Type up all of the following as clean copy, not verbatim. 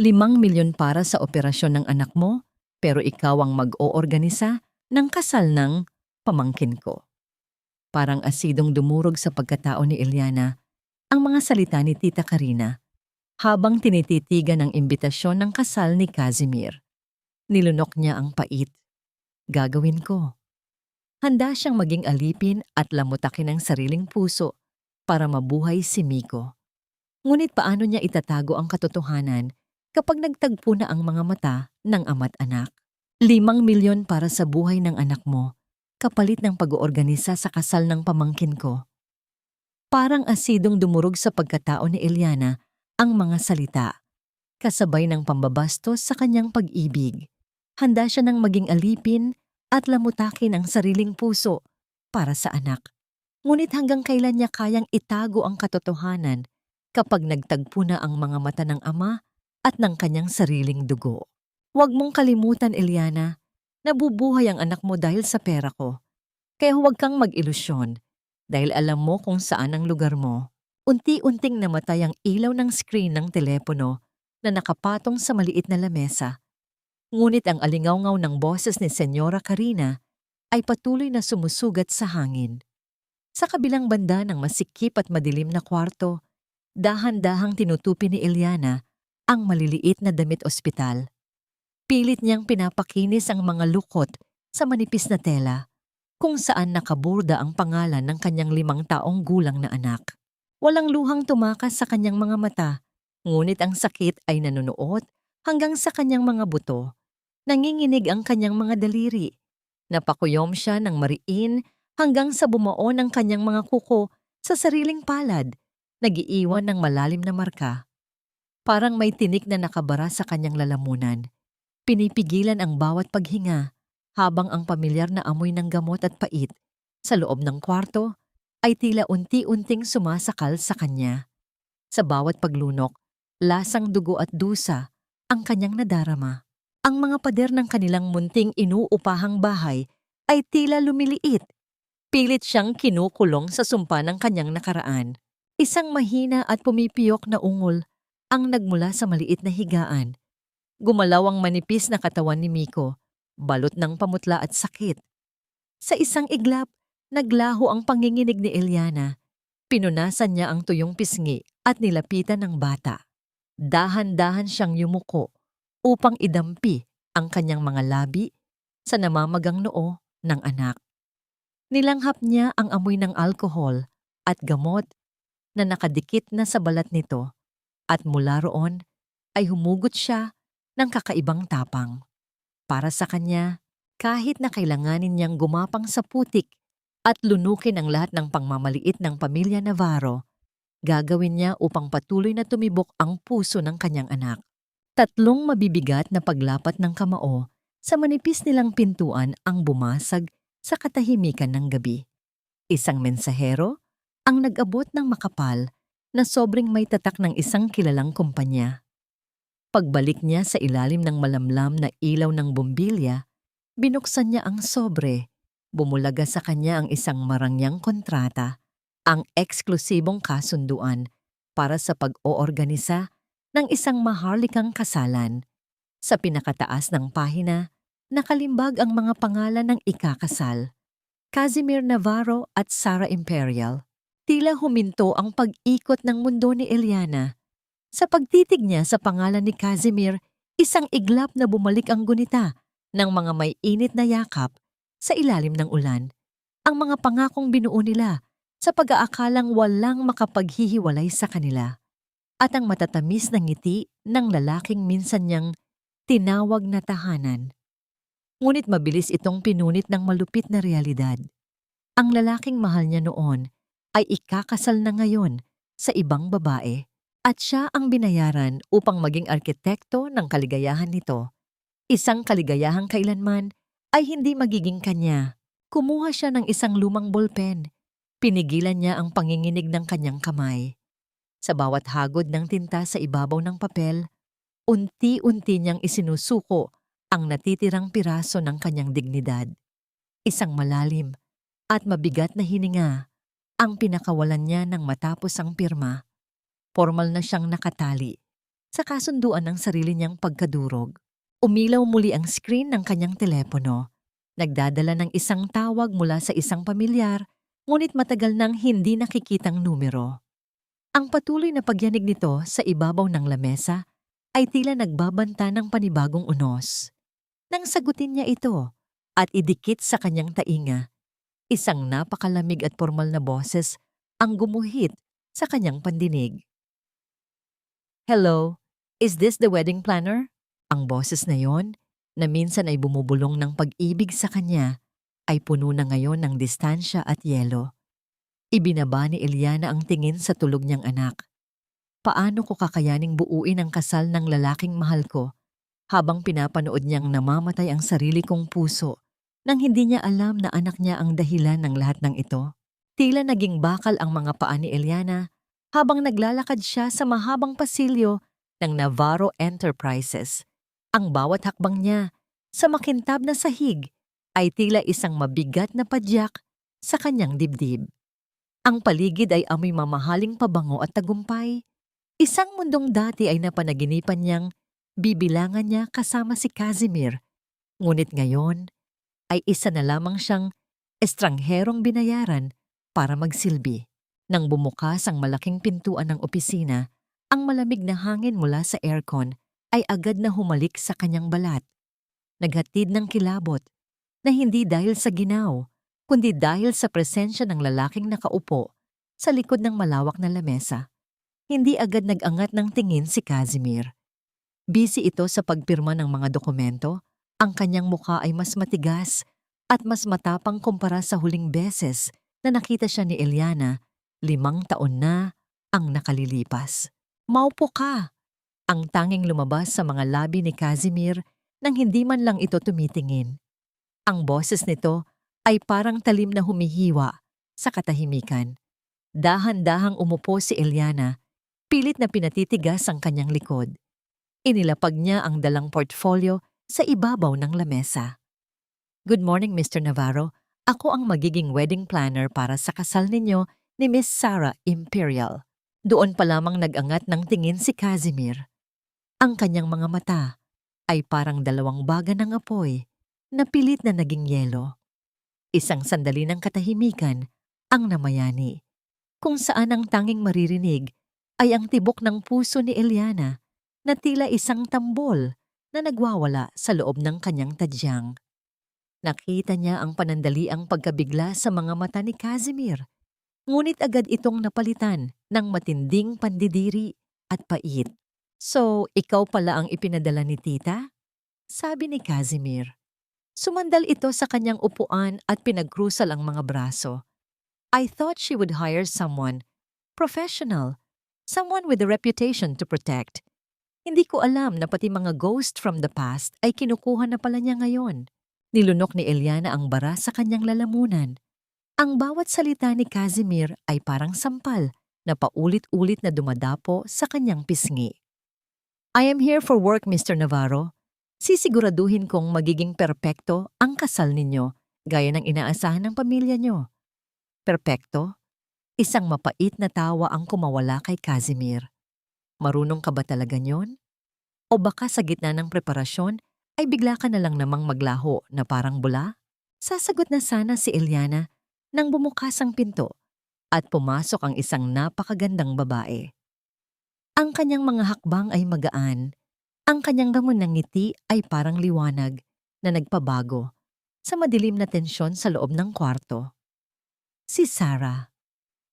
5 milyon para sa operasyon ng anak mo, pero ikaw ang mag-oorganisa ng kasal ng pamangkin ko. Parang asidong dumurog sa pagkatao ni Eliana ang mga salita ni Tita Karina habang tinititigan ang imbitasyon ng kasal ni Casimir. Nilunok niya ang pait. Gagawin ko. Handa siyang maging alipin at lamutakin ang sariling puso para mabuhay si Miko. Ngunit paano niya itatago ang katotohanan kapag nagtagpo na ang mga mata ng ama't anak? 5 milyon para sa buhay ng anak mo, kapalit ng pag-oorganisa sa kasal ng pamangkin ko. Parang asidong dumurog sa pagkatao ni Eliana ang mga salita, kasabay ng pambabastos sa kanyang pag-ibig. Handa siya ng maging alipin at lamutakin ang sariling puso para sa anak. Ngunit hanggang kailan niya kayang itago ang katotohanan kapag nagtagpo na ang mga mata ng ama at ng kanyang sariling dugo? Huwag mong kalimutan, Eliana, nabubuhay ang anak mo dahil sa pera ko. Kaya huwag kang mag-ilusyon dahil alam mo kung saan ang lugar mo. Unti-unting namatay ang ilaw ng screen ng telepono na nakapatong sa maliit na lamesa. Ngunit ang alingawngaw ng boses ni Senyora Karina ay patuloy na sumusugat sa hangin. Sa kabilang banda ng masikip at madilim na kwarto, dahan-dahang tinutupi ni Eliana ang maliliit na damit ospital. Pilit niyang pinapakinis ang mga lukot sa manipis na tela kung saan nakaburda ang pangalan ng kanyang 5 taong gulang na anak. Walang luhang tumakas sa kanyang mga mata, ngunit ang sakit ay nanunuot hanggang sa kanyang mga buto. Nanginginig ang kanyang mga daliri. Napakuyom siya ng mariin hanggang sa bumuo ng kanyang mga kuko sa sariling palad, nagiiwan ng malalim na marka. Parang may tinik na nakabara sa kanyang lalamunan. Pinipigilan ang bawat paghinga habang ang pamilyar na amoy ng gamot at pait sa loob ng kwarto ay tila unti-unting sumasakal sa kanya. Sa bawat paglunok, lasang dugo at dusa ang kanyang nadarama. Ang mga pader ng kanilang munting inuupahang bahay ay tila lumiliit. Pilit siyang kinukulong sa sumpa ng kanyang nakaraan. Isang mahina at pumipiyok na ungol ang nagmula sa maliit na higaan. Gumalaw ang manipis na katawan ni Miko, balot ng pamutla at sakit. Sa isang iglap, naglaho ang panginginig ni Eliana. Pinunasan niya ang tuyong pisngi at nilapitan ng bata. Dahan-dahan siyang yumuko upang idampi ang kanyang mga labi sa namamagang noo ng anak. Nilanghap niya ang amoy ng alkohol at gamot na nakadikit na sa balat nito at mula roon ay humugot siya ng kakaibang tapang. Para sa kanya, kahit na kailanganin niyang gumapang sa putik at lunukin ang lahat ng pangmamaliit ng pamilya Navarro, gagawin niya upang patuloy na tumibok ang puso ng kanyang anak. 3 mabibigat na paglapat ng kamao sa manipis nilang pintuan ang bumasag sa katahimikan ng gabi. Isang mensahero ang nag-abot ng makapal na sobrang may tatak ng isang kilalang kumpanya. Pagbalik niya sa ilalim ng malamlam na ilaw ng bombilya, binuksan niya ang sobre. Bumulaga sa kanya ang isang marangyang kontrata, ang eksklusibong kasunduan para sa pag-oorganisa ng isang maharlikang kasalan. Sa pinakataas ng pahina, nakalimbag ang mga pangalan ng ikakasal: Casimir Navarro at Sara Imperial. Tila huminto ang pag-ikot ng mundo ni Eliana. Sa pagtitig niya sa pangalan ni Casimir, isang iglap na bumalik ang gunita ng mga may init na yakap sa ilalim ng ulan. Ang mga pangakong binuo nila sa pag-aakalang walang makapaghihiwalay sa kanila. At ang matatamis na ngiti ng lalaking minsan niyang tinawag na tahanan. Ngunit mabilis itong pinunit ng malupit na realidad. Ang lalaking mahal niya noon ay ikakasal na ngayon sa ibang babae. At siya ang binayaran upang maging arkitekto ng kaligayahan nito. Isang kaligayahang kailanman ay hindi magiging kanya. Kumuha siya ng isang lumang bolpen. Pinigilan niya ang panginginig ng kanyang kamay. Sa bawat hagod ng tinta sa ibabaw ng papel, unti-unti niyang isinusuko ang natitirang piraso ng kanyang dignidad. Isang malalim at mabigat na hininga ang pinakawalan niya nang matapos ang pirma. Formal na siyang nakatali. Sa kasunduan ng sarili niyang pagkadurog, umilaw muli ang screen ng kanyang telepono. Nagdadala ng isang tawag mula sa isang pamilyar, ngunit matagal nang hindi nakikitang numero. Ang patuloy na pagyanig nito sa ibabaw ng lamesa ay tila nagbabanta ng panibagong unos. Nang sagutin niya ito at idikit sa kanyang tainga, isang napakalamig at formal na boses ang gumuhit sa kanyang pandinig. "Hello, is this the wedding planner?" Ang boses na yon, na minsan ay bumubulong ng pag-ibig sa kanya, ay puno na ngayon ng distansya at yelo. Ibinaba ni Eliana ang tingin sa tulog niyang anak. Paano ko kakayaning buuin ang kasal ng lalaking mahal ko habang pinapanood niyang namamatay ang sarili kong puso nang hindi niya alam na anak niya ang dahilan ng lahat ng ito? Tila naging bakal ang mga paa ni Eliana habang naglalakad siya sa mahabang pasilyo ng Navarro Enterprises. Ang bawat hakbang niya sa makintab na sahig ay tila isang mabigat na padyak sa kanyang dibdib. Ang paligid ay amoy mamahaling pabango at tagumpay. Isang mundong dati ay napanaginipan niyang bibilangan niya kasama si Casimir, ngunit ngayon ay isa na lamang siyang estrangherong binayaran para magsilbi. Nang bumukas ang malaking pintuan ng opisina, ang malamig na hangin mula sa aircon ay agad na humalik sa kanyang balat. Naghatid ng kilabot na hindi dahil sa ginaw, kundi dahil sa presensya ng lalaking nakaupo sa likod ng malawak na lamesa. Hindi agad nag-angat ng tingin si Casimir. Busy ito sa pagpirma ng mga dokumento. Ang kanyang mukha ay mas matigas at mas matapang kumpara sa huling beses na nakita siya ni Eliana. 5 taon na ang nakalilipas. "Maupo ka!" Ang tanging lumabas sa mga labi ni Casimir nang hindi man lang ito tumitingin. Ang boses nito ay parang talim na humihiwa sa katahimikan. Dahan-dahang umupo si Eliana, pilit na pinatitigas ang kanyang likod. Inilapag niya ang dalang portfolio sa ibabaw ng lamesa. "Good morning, Mr. Navarro. Ako ang magiging wedding planner para sa kasal ninyo ni Miss Sarah Imperial." Doon pa lamang nag-angat ng tingin si Casimir. Ang kanyang mga mata ay parang 2 baga ng apoy na pilit na naging yelo. Isang sandali ng katahimikan ang namayani, kung saan ang tanging maririnig ay ang tibok ng puso ni Eliana na tila isang tambol na nagwawala sa loob ng kanyang tadyang. Nakita niya ang panandaliang pagkabigla sa mga mata ni Casimir, ngunit agad itong napalitan ng matinding pandidiri at pait. "So, ikaw pala ang ipinadala ni tita?" sabi ni Casimir. Sumandal ito sa kanyang upuan at pinagkrusal ang mga braso. "I thought she would hire someone professional, someone with a reputation to protect. Hindi ko alam na pati mga ghost from the past ay kinukuha na pala niya ngayon." Nilunok ni Eliana ang bara sa kanyang lalamunan. Ang bawat salita ni Casimir ay parang sampal na paulit-ulit na dumadapo sa kanyang pisngi. "I am here for work, Mr. Navarro. Sisiguraduhin kong magiging perpekto ang kasal ninyo, gaya ng inaasahan ng pamilya nyo." Perpekto? Isang mapait na tawa ang kumawala kay Casimir. "Marunong ka ba talaga nyon? O baka sa gitna ng preparasyon ay bigla ka na lang namang maglaho na parang bula?" Sasagot na sana si Eliana nang bumukas ang pinto at pumasok ang isang napakagandang babae. Ang kanyang mga hakbang ay magaan. Ang kanyang ramon ng ngiti ay parang liwanag na nagpabago sa madilim na tensyon sa loob ng kwarto. Si Sarah.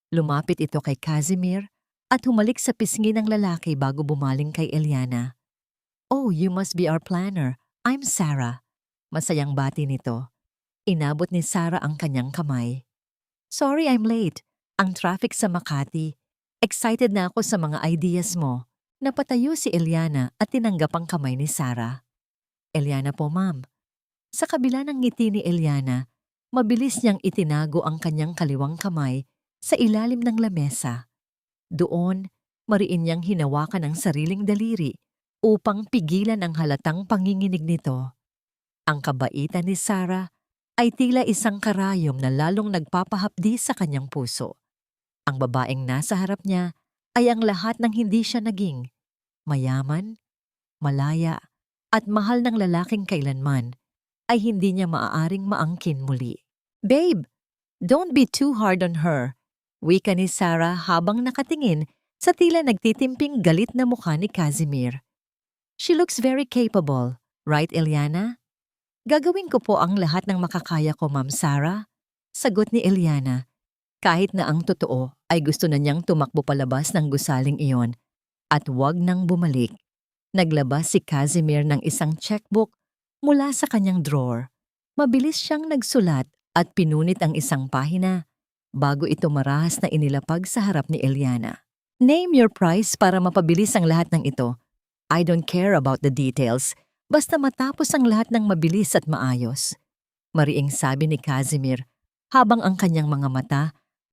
Lumapit ito kay Casimir at humalik sa pisngi ng lalaki bago bumaling kay Eliana. "Oh, you must be our planner. I'm Sarah." Masayang bati nito. Inabot ni Sarah ang kanyang kamay. "Sorry I'm late. Ang traffic sa Makati. Excited na ako sa mga ideas mo." Napatayo si Eliana at tinanggap ang kamay ni Sarah. "Eliana po, ma'am." Sa kabila ng ngiti ni Eliana, mabilis niyang itinago ang kanyang kaliwang kamay sa ilalim ng lamesa. Doon, mariin niyang hinawakan ang sariling daliri upang pigilan ang halatang panginginig nito. Ang kabaitan ni Sarah ay tila isang karayom na lalong nagpapahapdi sa kanyang puso. Ang babaeng nasa harap niya ay ang lahat ng hindi siya naging. mayaman, malaya, at mahal ng lalaking kailanman, ay hindi niya maaaring maangkin muli. "Babe, don't be too hard on her," wika ni Sarah habang nakatingin sa tila nagtitimping galit na mukha ni Casimir. "She looks very capable, right, Eliana?" "Gagawin ko po ang lahat ng makakaya ko, Ma'am Sarah," sagot ni Eliana. Kahit na ang totoo ay gusto na niyang tumakbo palabas ng gusaling iyon at wag nang bumalik. Naglabas si Casimir ng isang checkbook mula sa kanyang drawer. Mabilis siyang nagsulat at pinunit ang isang pahina bago ito marahas na inilapag sa harap ni Eliana. "Name your price para mapabilis ang lahat ng ito. I don't care about the details, basta matapos ang lahat ng mabilis at maayos," mariing sabi ni Casimir habang ang kanyang mga mata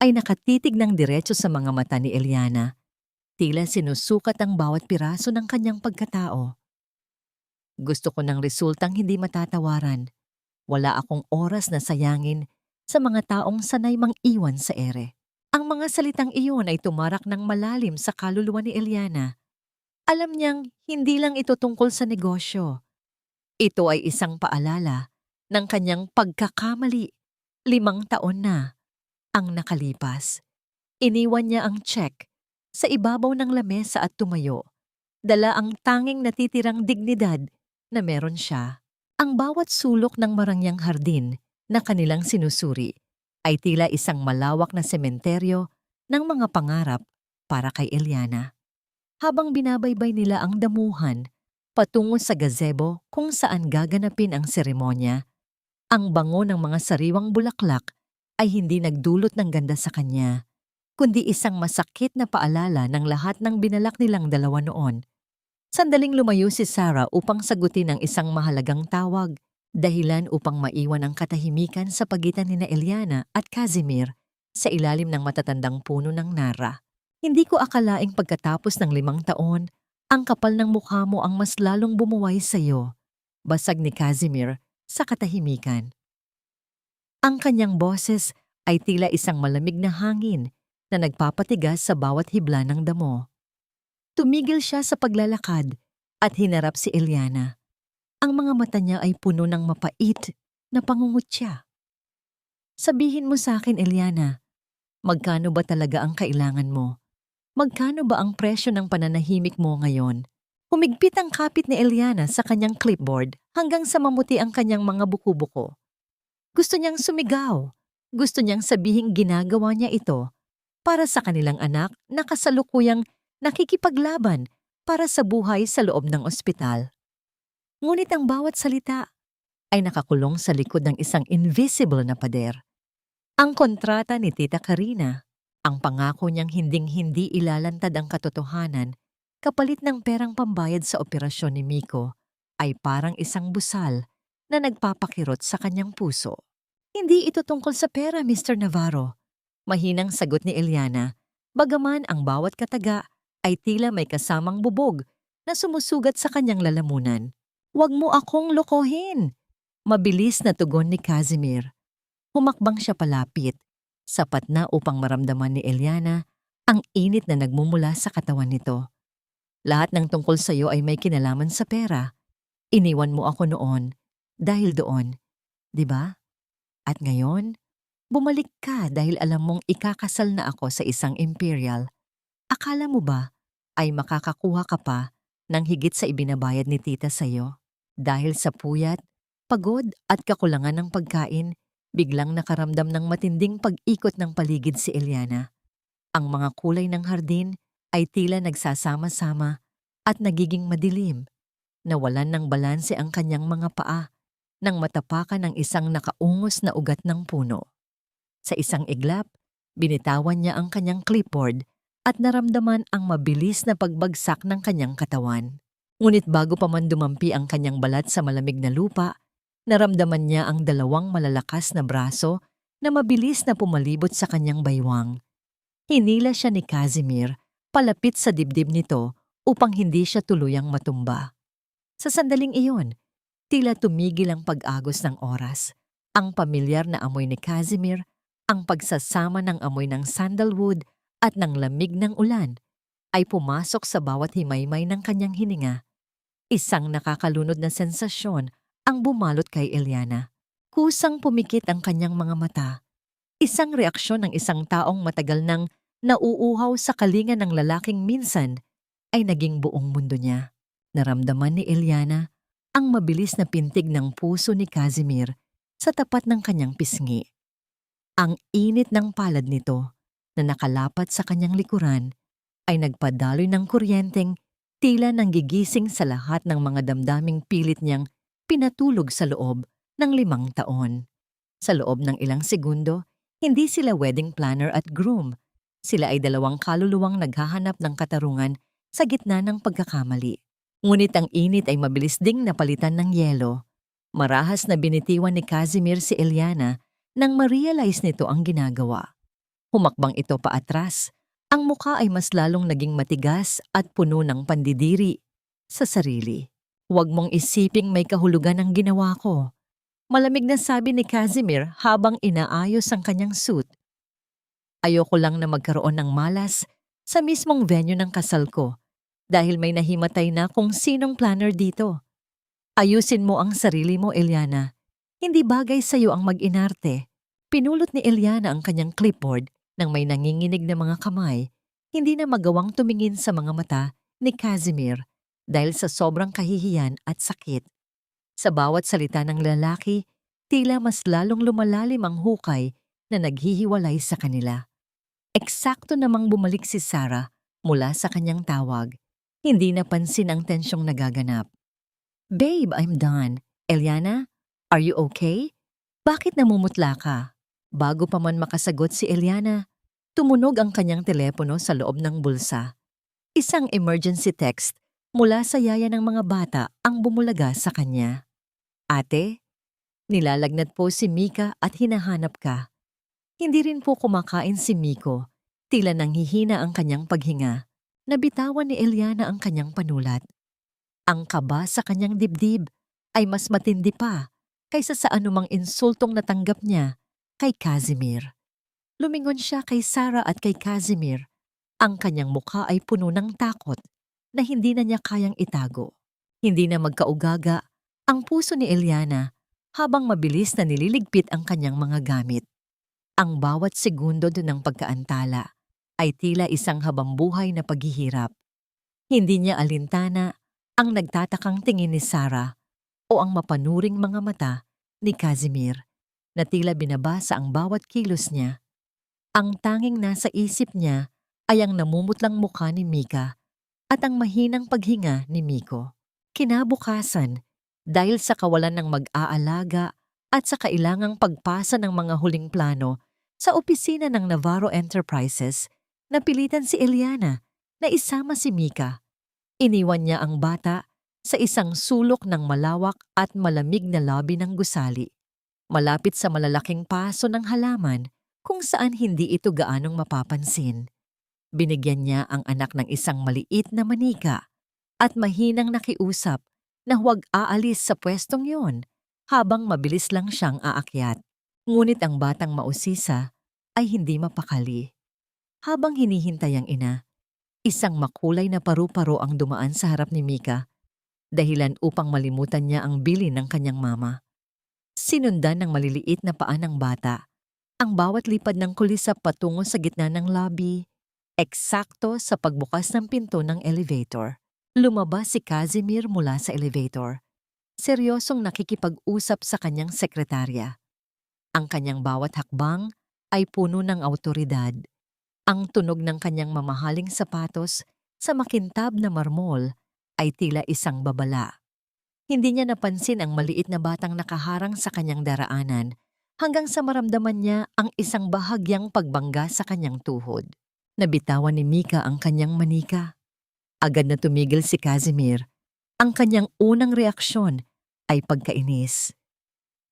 ay nakatitig ng diretso sa mga mata ni Eliana. Tila sinusukat ang bawat piraso ng kanyang pagkatao. "Gusto ko ng resultang hindi matatawaran. Wala akong oras na sayangin sa mga taong sanay mang-iwan sa ere." Ang mga salitang iyon ay tumarak ng malalim sa kaluluwa ni Eliana. Alam niyang hindi lang ito tungkol sa negosyo. Ito ay isang paalala ng kanyang pagkakamali. 5 taon na ang nakalipas. Iniwan niya ang check sa ibabaw ng lamesa at tumayo. Dala ang tanging natitirang dignidad na meron siya. Ang bawat sulok ng marangyang hardin na kanilang sinusuri ay tila isang malawak na sementeryo ng mga pangarap para kay Eliana. Habang binabaybay nila ang damuhan patungo sa gazebo kung saan gaganapin ang seremonya, ang bango ng mga sariwang bulaklak ay hindi nagdulot ng ganda sa kanya, kundi isang masakit na paalala ng lahat ng binalak nilang dalawa noon. Sandaling lumayo si Sarah upang sagutin ang isang mahalagang tawag, dahilan upang maiwan ang katahimikan sa pagitan nina Eliana at Casimir sa ilalim ng matatandang puno ng nara. "Hindi ko akalaing pagkatapos ng 5 taon, ang kapal ng mukha mo ang mas lalong bumuway sa'yo," basag ni Casimir sa katahimikan. Ang kanyang boses ay tila isang malamig na hangin na nagpapatigas sa bawat hibla ng damo. Tumigil siya sa paglalakad at hinarap si Eliana. Ang mga mata niya ay puno ng mapait na pangungutya. "Sabihin mo sa akin, Eliana, magkano ba talaga ang kailangan mo? Magkano ba ang presyo ng pananahimik mo ngayon?" Humigpit ang kapit ni Eliana sa kanyang clipboard hanggang sa mamuti ang kanyang mga buko-buko. Gusto niyang sumigaw. Gusto niyang sabihing ginagawa niya ito para sa kanilang anak na kasalukuyang nakikipaglaban para sa buhay sa loob ng ospital. Ngunit ang bawat salita ay nakakulong sa likod ng isang invisible na pader. Ang kontrata ni Tita Karina, ang pangako niyang hinding-hindi ilalantad ang katotohanan kapalit ng perang pambayad sa operasyon ni Miko, ay parang isang busal na nagpapakirot sa kanyang puso. "Hindi ito tungkol sa pera, Mr. Navarro," mahinang sagot ni Eliana, bagaman ang bawat kataga ay tila may kasamang bubog na sumusugat sa kanyang lalamunan. "Huwag mo akong lokohin," mabilis na tugon ni Casimir. Humakbang siya palapit, sapat na upang maramdaman ni Eliana ang init na nagmumula sa katawan nito. "Lahat ng tungkol sa iyo ay may kinalaman sa pera. Iniwan mo ako noon dahil doon, di ba? At ngayon, bumalik ka dahil alam mong ikakasal na ako sa isang imperial. Akala mo ba ay makakakuha ka pa ng higit sa ibinabayad ni tita sa iyo? Dahil sa puyat, pagod at kakulangan ng pagkain, biglang nakaramdam ng matinding pag-ikot ng paligid si Eliana. Ang mga kulay ng hardin ay tila nagsasama-sama at nagiging madilim. Nawalan ng balanse ang kanyang mga paa nang matapakan ng isang nakaungos na ugat ng puno. Sa isang iglap, binitawan niya ang kanyang clipboard at naramdaman ang mabilis na pagbagsak ng kanyang katawan. Ngunit bago pa man dumampi ang kanyang balat sa malamig na lupa, naramdaman niya ang 2 malalakas na braso na mabilis na pumalibot sa kanyang baywang. Hinila siya ni Casimir palapit sa dibdib nito upang hindi siya tuluyang matumba. Sa sandaling iyon, tila tumigil ang pag-agos ng oras. Ang pamilyar na amoy ni Casimir, ang pagsasama ng amoy ng sandalwood at ng lamig ng ulan, ay pumasok sa bawat himaymay ng kanyang hininga. Isang nakakalunod na sensasyon ang bumalot kay Eliana. Kusang pumikit ang kanyang mga mata. Isang reaksyon ng isang taong matagal nang nauuhaw sa kalinga ng lalaking minsan ay naging buong mundo niya. Naramdaman ni Eliana ang mabilis na pintig ng puso ni Casimir sa tapat ng kanyang pisngi. Ang init ng palad nito na nakalapat sa kanyang likuran ay nagpadaloy ng kuryenteng tila nanggigising sa lahat ng mga damdaming pilit niyang pinatulog sa loob ng 5 taon. Sa loob ng ilang segundo, hindi sila wedding planner at groom. Sila ay dalawang kaluluwang naghahanap ng katarungan sa gitna ng pagkakamali. Ngunit ang init ay mabilis ding napalitan ng yelo. Marahas na binitiwan ni Casimir si Eliana nang ma-realize nito ang ginagawa. Humakbang ito paatras. Ang muka ay mas lalong naging matigas at puno ng pandidiri sa sarili. Huwag mong isiping may kahulugan ang ginawa ko. Malamig na sabi ni Casimir habang inaayos ang kanyang suit. Ayoko lang na magkaroon ng malas sa mismong venue ng kasal ko dahil may nahimatay na kung sinong planner dito. Ayusin mo ang sarili mo, Eliana. Hindi bagay sa iyo ang mag-inarte. Pinulot ni Eliana ang kanyang clipboard nang may nanginginig na mga kamay, hindi na magawang tumingin sa mga mata ni Casimir dahil sa sobrang kahihiyan at sakit. Sa bawat salita ng lalaki, tila mas lalong lumalalim ang hukay na naghihiwalay sa kanila. Eksakto namang bumalik si Sarah mula sa kanyang tawag. Hindi napansin ang tensyong nagaganap. "Babe, I'm done. Eliana, are you okay? Bakit namumutla ka?" Bago pa man makasagot si Eliana, tumunog ang kanyang telepono sa loob ng bulsa. Isang emergency text mula sa yaya ng mga bata ang bumulaga sa kanya. "Ate, nilalagnat po si Mika at hinahanap ka." Hindi rin po kumakain si Miko. Tila nanghihina ang kanyang paghinga. Nabitawan ni Eliana ang kanyang panulat. Ang kaba sa kanyang dibdib ay mas matindi pa kaysa sa anumang insultong natanggap niya kay Casimir. Lumingon siya kay Sarah at kay Casimir. Ang kanyang mukha ay puno ng takot na hindi na niya kayang itago. Hindi na magkaugaga ang puso ni Eliana habang mabilis na nililigpit ang kanyang mga gamit. Ang bawat segundo ng pagkaantala ay tila isang habambuhay na paghihirap. Hindi niya alintana ang nagtatakang tingin ni Sarah o ang mapanuring mga mata ni Casimir na tila binabasa ang bawat kilos niya. Ang tanging nasa isip niya ay ang namumutlang mukha ni Mika at ang mahinang paghinga ni Miko. Kinabukasan, dahil sa kawalan ng mag-aalaga at sa kailangang pagpasa ng mga huling plano sa opisina ng Navarro Enterprises, napilitan si Eliana na isama si Mika. Iniwan niya ang bata sa isang sulok ng malawak at malamig na lobby ng gusali, malapit sa malalaking paso ng halaman kung saan hindi ito gaanong mapapansin. Binigyan niya ang anak ng isang maliit na manika at mahinang nakiusap na huwag aalis sa pwestong yon habang mabilis lang siyang aakyat. Ngunit ang batang mausisa ay hindi mapakali. Habang hinihintay ang ina, isang makulay na paru-paro ang dumaan sa harap ni Mika, dahilan upang malimutan niya ang bilin ng kanyang mama. Sinundan ng maliliit na paa ng bata, ang bawat lipad ng kulisap patungo sa gitna ng lobby, eksakto sa pagbukas ng pinto ng elevator. Lumabas si Casimir mula sa elevator, seryosong nakikipag-usap sa kanyang sekretarya. Ang kanyang bawat hakbang ay puno ng awtoridad. Ang tunog ng kanyang mamahaling sapatos sa makintab na marmol ay tila isang babala. Hindi niya napansin ang maliit na batang nakaharang sa kanyang daraanan hanggang sa maramdaman niya ang isang bahagyang pagbangga sa kanyang tuhod. Nabitawan ni Mika ang kanyang manika. Agad na tumigil si Casimir. Ang kanyang unang reaksyon ay pagkainis.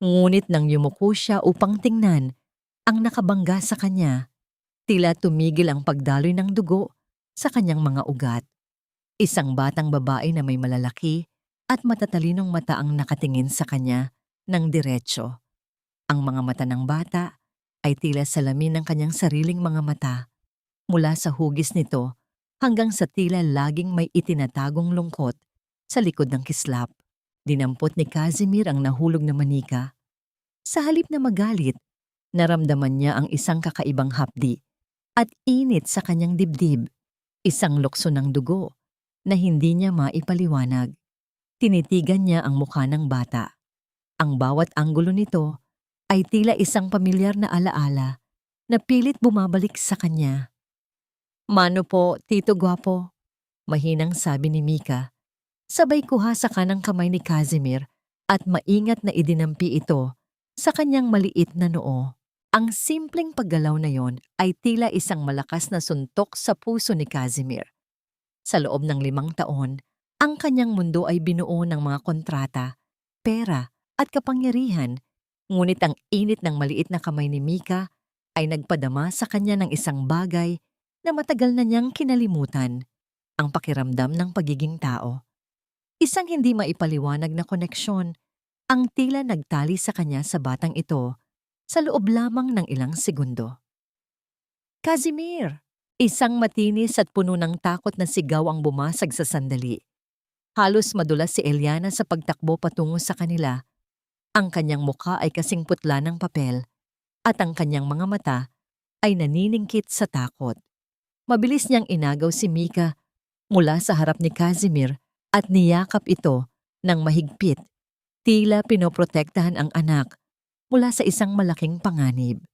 Ngunit nang yumuko siya upang tingnan ang nakabangga sa kanya, tila tumigil ang pagdaloy ng dugo sa kanyang mga ugat. Isang batang babae na may malalaki at matatalinong mata ang nakatingin sa kanya ng diretso. Ang mga mata ng bata ay tila salamin ng kanyang sariling mga mata. Mula sa hugis nito hanggang sa tila laging may itinatagong lungkot sa likod ng kislap. Dinampot ni Casimir ang nahulog na manika. Sa halip na magalit, naramdaman niya ang isang kakaibang hapdi at init sa kanyang dibdib, isang lukso ng dugo na hindi niya maipaliwanag. Tinitigan niya ang mukha ng bata. Ang bawat anggulo nito ay tila isang pamilyar na alaala na pilit bumabalik sa kanya. "Mano po, Tito Gwapo?" Mahinang sabi ni Mika. Sabay kuha sa kanang kamay ni Casimir at maingat na idinampi ito sa kanyang maliit na noo. Ang simpleng paggalaw na yon ay tila isang malakas na suntok sa puso ni Casimir. Sa loob ng 5 taon, ang kanyang mundo ay binuo ng mga kontrata, pera at kapangyarihan, ngunit ang init ng maliit na kamay ni Mika ay nagpadama sa kanya ng isang bagay na matagal na niyang kinalimutan, ang pakiramdam ng pagiging tao. Isang hindi maipaliwanag na koneksyon ang tila nagtali sa kanya sa batang ito sa loob lamang ng ilang segundo. "Casimir!" Isang matinis at puno ng takot na sigaw ang bumasag sa sandali. Halos madulas si Eliana sa pagtakbo patungo sa kanila. Ang kanyang mukha ay kasing putla ng papel at ang kanyang mga mata ay naniningkit sa takot. Mabilis niyang inagaw si Mika mula sa harap ni Casimir at niyakap ito ng mahigpit, tila pinoprotektahan ang anak mula sa isang malaking panganib.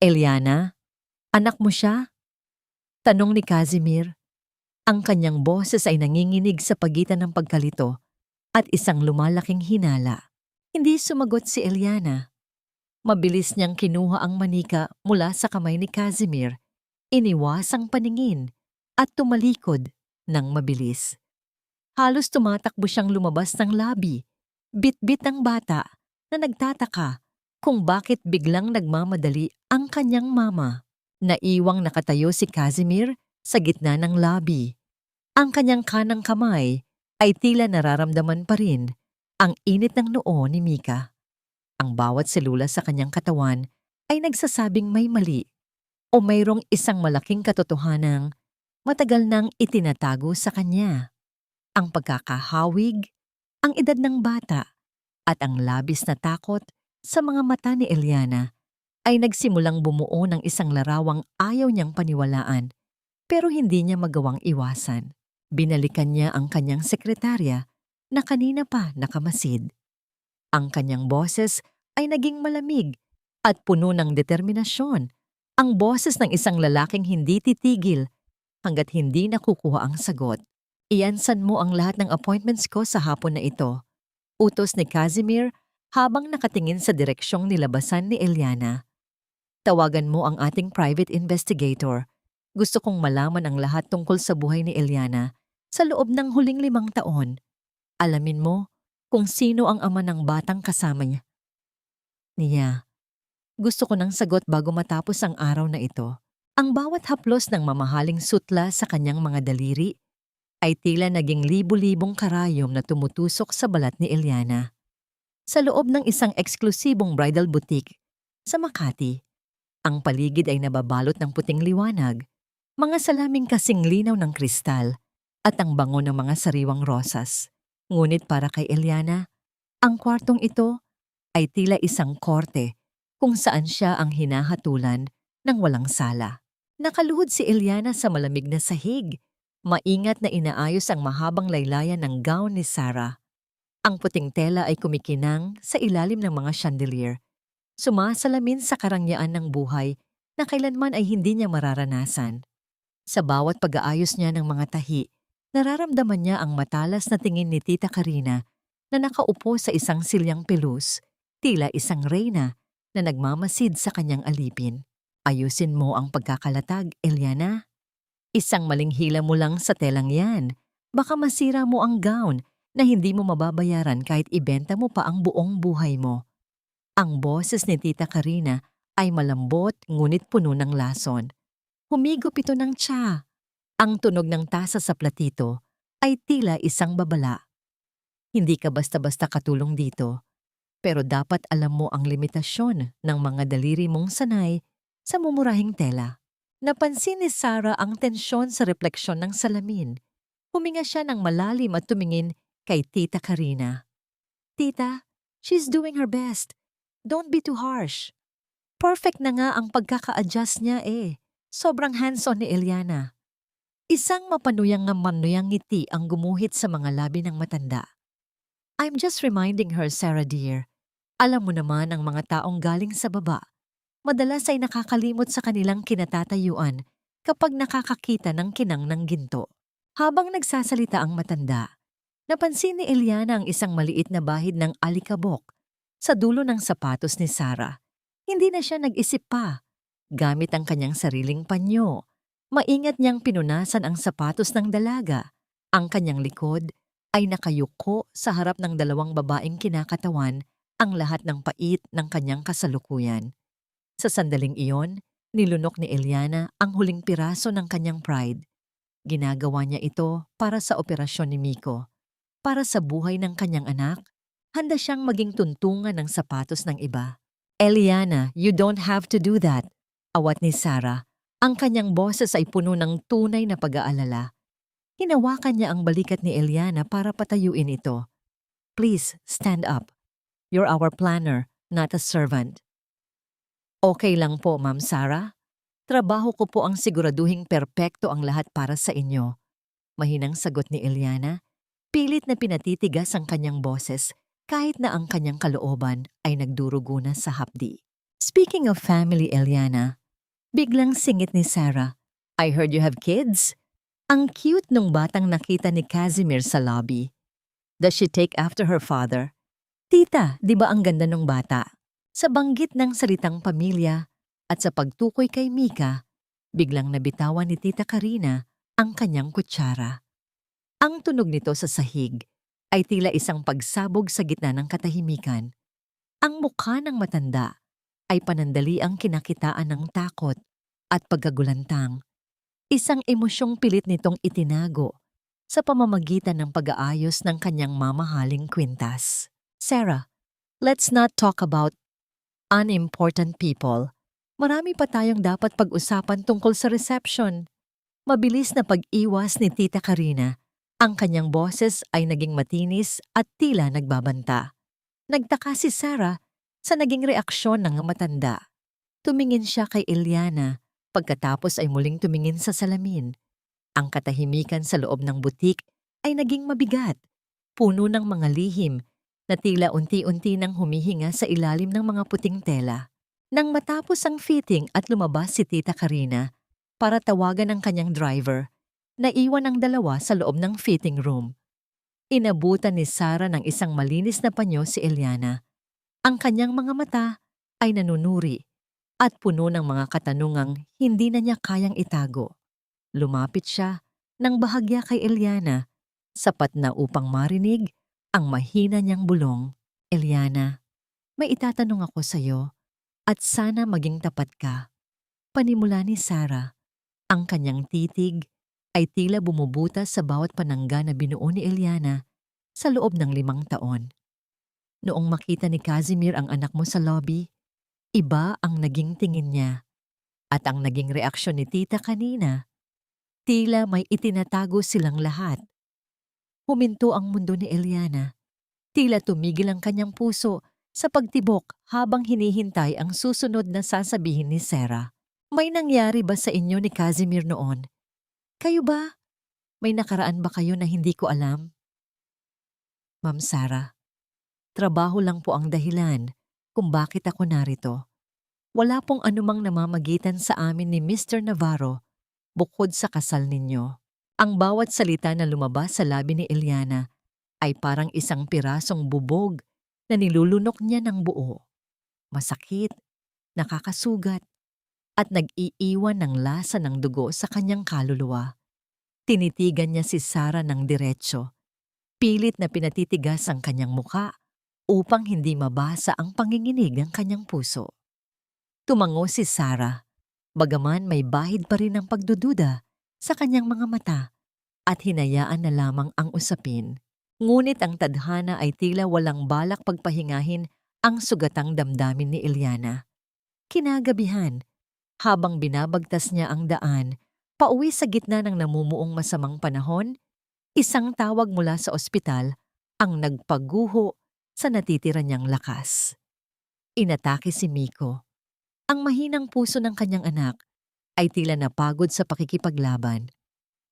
"Eliana, anak mo siya?" Tanong ni Casimir. Ang kanyang boses ay nanginginig sa pagitan ng pagkalito at isang lumalaking hinala. Hindi sumagot si Eliana. Mabilis niyang kinuha ang manika mula sa kamay ni Casimir, iniwas ang paningin at tumalikod ng mabilis. Halos tumatakbo siyang lumabas ng labi, bit-bit ang bata na nagtataka kung bakit biglang nagmamadali ang kanyang mama. Naiwang nakatayo si Casimir sa gitna ng labi. Ang kanyang kanang kamay ay tila nararamdaman pa rin ang init ng noo ni Mika. Ang bawat selula sa kanyang katawan ay nagsasabing may mali o mayroong isang malaking katotohanang matagal nang itinatago sa kanya. Ang pagkakahawig, ang edad ng bata, at ang labis na takot sa mga mata ni Eliana ay nagsimulang bumuo ng isang larawang ayaw niyang paniwalaan pero hindi niya magawang iwasan. Binalikan niya ang kanyang sekretarya na kanina pa nakamasid. Ang kanyang boses ay naging malamig at puno ng determinasyon, ang boses ng isang lalaking hindi titigil hanggat hindi nakukuha ang sagot. "Iyansan mo ang lahat ng appointments ko sa hapon na ito," utos ni Casimir habang nakatingin sa direksyong nilabasan ni Eliana. "Tawagan mo ang ating private investigator. Gusto kong malaman ang lahat tungkol sa buhay ni Eliana sa loob ng huling 5 taon. Alamin mo kung sino ang ama ng batang kasama niya. Gusto ko ng sagot bago matapos ang araw na ito." Ang bawat haplos ng mamahaling sutla sa kanyang mga daliri ay tila naging libu-libong karayom na tumutusok sa balat ni Eliana. Sa loob ng isang eksklusibong bridal boutique sa Makati, ang paligid ay nababalot ng puting liwanag, mga salaming kasing linaw ng kristal, at ang bango ng mga sariwang rosas. Ngunit para kay Eliana, ang kwartong ito ay tila isang korte kung saan siya ang hinahatulan ng walang sala. Nakaluhod si Eliana sa malamig na sahig, maingat na inaayos ang mahabang laylayan ng gown ni Sarah. Ang puting tela ay kumikinang sa ilalim ng mga chandelier, sumasalamin sa karangyaan ng buhay na kailanman ay hindi niya mararanasan. Sa bawat pag-aayos niya ng mga tahi, nararamdaman niya ang matalas na tingin ni Tita Karina na nakaupo sa isang silyang pelus, tila isang reyna na nagmamasid sa kanyang alipin. "Ayusin mo ang pagkakalatag, Eliana. Isang maling hila mo lang sa telang yan. Baka masira mo ang gown na hindi mo mababayaran kahit ibenta mo pa ang buong buhay mo." Ang boses ni Tita Karina ay malambot ngunit puno ng lason. Humigop ito ng tsa. Ang tunog ng tasa sa platito ay tila isang babala. "Hindi ka basta-basta katulong dito, pero dapat alam mo ang limitasyon ng mga daliri mong sanay sa mumurahing tela." Napansin ni Sarah ang tensyon sa refleksyon ng salamin. Huminga siya ng malalim at tumingin kay Tita Karina. Tita, she's doing her best. Don't be too harsh. Perfect na nga ang pagkaka-adjust niya eh. Sobrang hands-on ni Eliana. Isang mapanuyang ngiti ang gumuhit sa mga labi ng matanda. I'm just reminding her, Sarah dear. Alam mo naman ang mga taong galing sa baba. Madalas ay nakakalimot sa kanilang kinatatayuan kapag nakakakita ng kinang ng ginto. Habang nagsasalita ang matanda, napansin ni Eliana ang isang maliit na bahid ng alikabok sa dulo ng sapatos ni Sarah. Hindi na siya nag-isip pa. Gamit ang kanyang sariling panyo, maingat niyang pinunasan ang sapatos ng dalaga. Ang kanyang likod ay nakayuko sa harap ng dalawang babaeng kinakatawan ang lahat ng pait ng kanyang kasalukuyan. Sa sandaling iyon, nilunok ni Eliana ang huling piraso ng kanyang pride. Ginagawa niya ito para sa operasyon ni Miko. Para sa buhay ng kanyang anak, handa siyang maging tuntungan ng sapatos ng iba. Eliana, you don't have to do that. Awat ni Sarah. Ang kanyang boses ay puno ng tunay na pag-aalala. Hinawakan niya ang balikat ni Eliana para patayuin ito. Please, stand up. You're our planner, not a servant. Okay lang po, Ma'am Sarah. Trabaho ko po ang siguraduhing perpekto ang lahat para sa inyo. Mahinang sagot ni Eliana. Pilit na pinatitigas ang kanyang boses kahit na ang kanyang kalooban ay nagdurugo na sa hapdi. Speaking of family, Eliana, biglang singit ni Sarah. I heard you have kids? Ang cute nung batang nakita ni Casimir sa lobby. Does she take after her father? Tita, di ba ang ganda nung bata? Sa banggit ng salitang pamilya at sa pagtukoy kay Mika, biglang nabitawan ni Tita Karina ang kanyang kutsara. Ang tunog nito sa sahig ay tila isang pagsabog sa gitna ng katahimikan. Ang mukha ng matanda ay panandali ang kinakitaan ng takot at pagkagulantang. Isang emosyong pilit nitong itinago sa pamamagitan ng pag-aayos ng kanyang mamahaling kwintas. Sarah, let's not talk about unimportant people. Marami pa tayong dapat pag-usapan tungkol sa reception. Mabilis na pag-iwas ni Tita Karina. Ang kanyang boses ay naging matinis at tila nagbabanta. Nagtaka si Sarah sa naging reaksyon ng matanda. Tumingin siya kay Eliana pagkatapos ay muling tumingin sa salamin. Ang katahimikan sa loob ng butik ay naging mabigat, puno ng mga lihim na tila unti-unti nang humihinga sa ilalim ng mga puting tela. Nang matapos ang fitting at lumabas si Tita Karina para tawagan ang kanyang driver, naiwan ang dalawa sa loob ng fitting room. Inabutan ni Sarah ng isang malinis na panyo si Eliana. Ang kanyang mga mata ay nanunuri at puno ng mga katanungang hindi na niya kayang itago. Lumapit siya ng bahagya kay Eliana, sapat na upang marinig ang mahina niyang bulong. Eliana, may itatanong ako sa iyo at sana maging tapat ka. Panimula ni Sarah, ang kanyang titig ay tila bumubutas sa bawat panangga na binuo ni Eliana sa loob ng 5 taon. Noong makita ni Casimir ang anak mo sa lobby, iba ang naging tingin niya. At ang naging reaksyon ni Tita kanina, tila may itinatago silang lahat. Huminto ang mundo ni Eliana. Tila tumigil ang kanyang puso sa pagtibok habang hinihintay ang susunod na sasabihin ni Sarah. May nangyari ba sa inyo ni Casimir noon? Kayo ba? May nakaraan ba kayo na hindi ko alam? Ma'am Sarah, trabaho lang po ang dahilan kung bakit ako narito. Wala pong anumang namamagitan sa amin ni Mr. Navarro bukod sa kasal ninyo. Ang bawat salita na lumabas sa labi ni Eliana ay parang isang pirasong bubog na nilulunok niya ng buo. Masakit, nakakasugat, at nag-iiwan ng lasa ng dugo sa kanyang kaluluwa. Tinitigan niya si Sarah ng diretso. Pilit na pinatitigas ang kanyang muka upang hindi mabasa ang panginginig ng kanyang puso. Tumango si Sarah, bagaman may bahid pa rin ang pagdududa sa kanyang mga mata at hinayaan na lamang ang usapin. Ngunit ang tadhana ay tila walang balak pagpahingahin ang sugatang damdamin ni Eliana. Kinagabihan, Habang binabagtas niya ang daan, pauwi sa gitna ng namumuong masamang panahon, isang tawag mula sa ospital ang nagpaguho sa natitira niyang lakas. Inatake si Miko. Ang mahinang puso ng kanyang anak ay tila napagod sa pakikipaglaban.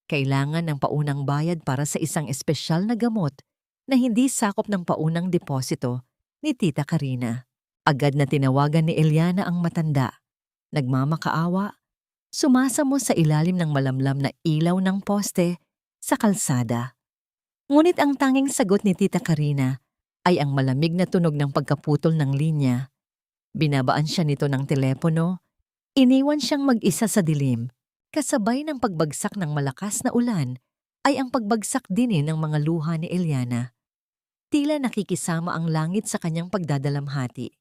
Kailangan ng paunang bayad para sa isang espesyal na gamot na hindi sakop ng paunang deposito ni Tita Karina. Agad na tinawagan ni Eliana ang matanda. Nagmamakaawa, sumasamo sa ilalim ng malamlam na ilaw ng poste sa kalsada. Ngunit ang tanging sagot ni Tita Karina ay ang malamig na tunog ng pagkaputol ng linya. Binabaan siya nito ng telepono, iniwan siyang mag-isa sa dilim. Kasabay ng pagbagsak ng malakas na ulan ay ang pagbagsak din ng mga luha ni Eliana. Tila nakikisama ang langit sa kanyang pagdadalamhati.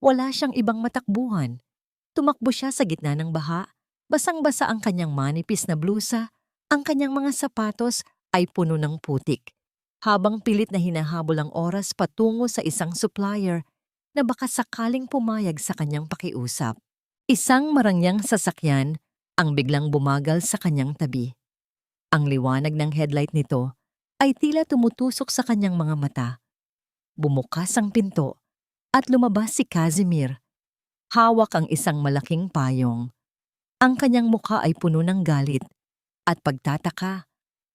Wala siyang ibang matakbuhan. Tumakbo siya sa gitna ng baha, basang-basa ang kanyang manipis na blusa, ang kanyang mga sapatos ay puno ng putik. Habang pilit na hinahabol ang oras patungo sa isang supplier na baka sakaling pumayag sa kanyang pakiusap. Isang marangyang sasakyan ang biglang bumagal sa kanyang tabi. Ang liwanag ng headlight nito ay tila tumutusok sa kanyang mga mata. Bumukas ang pinto at lumabas si Casimir. Hawak ang isang malaking payong. Ang kanyang mukha ay puno ng galit at pagtataka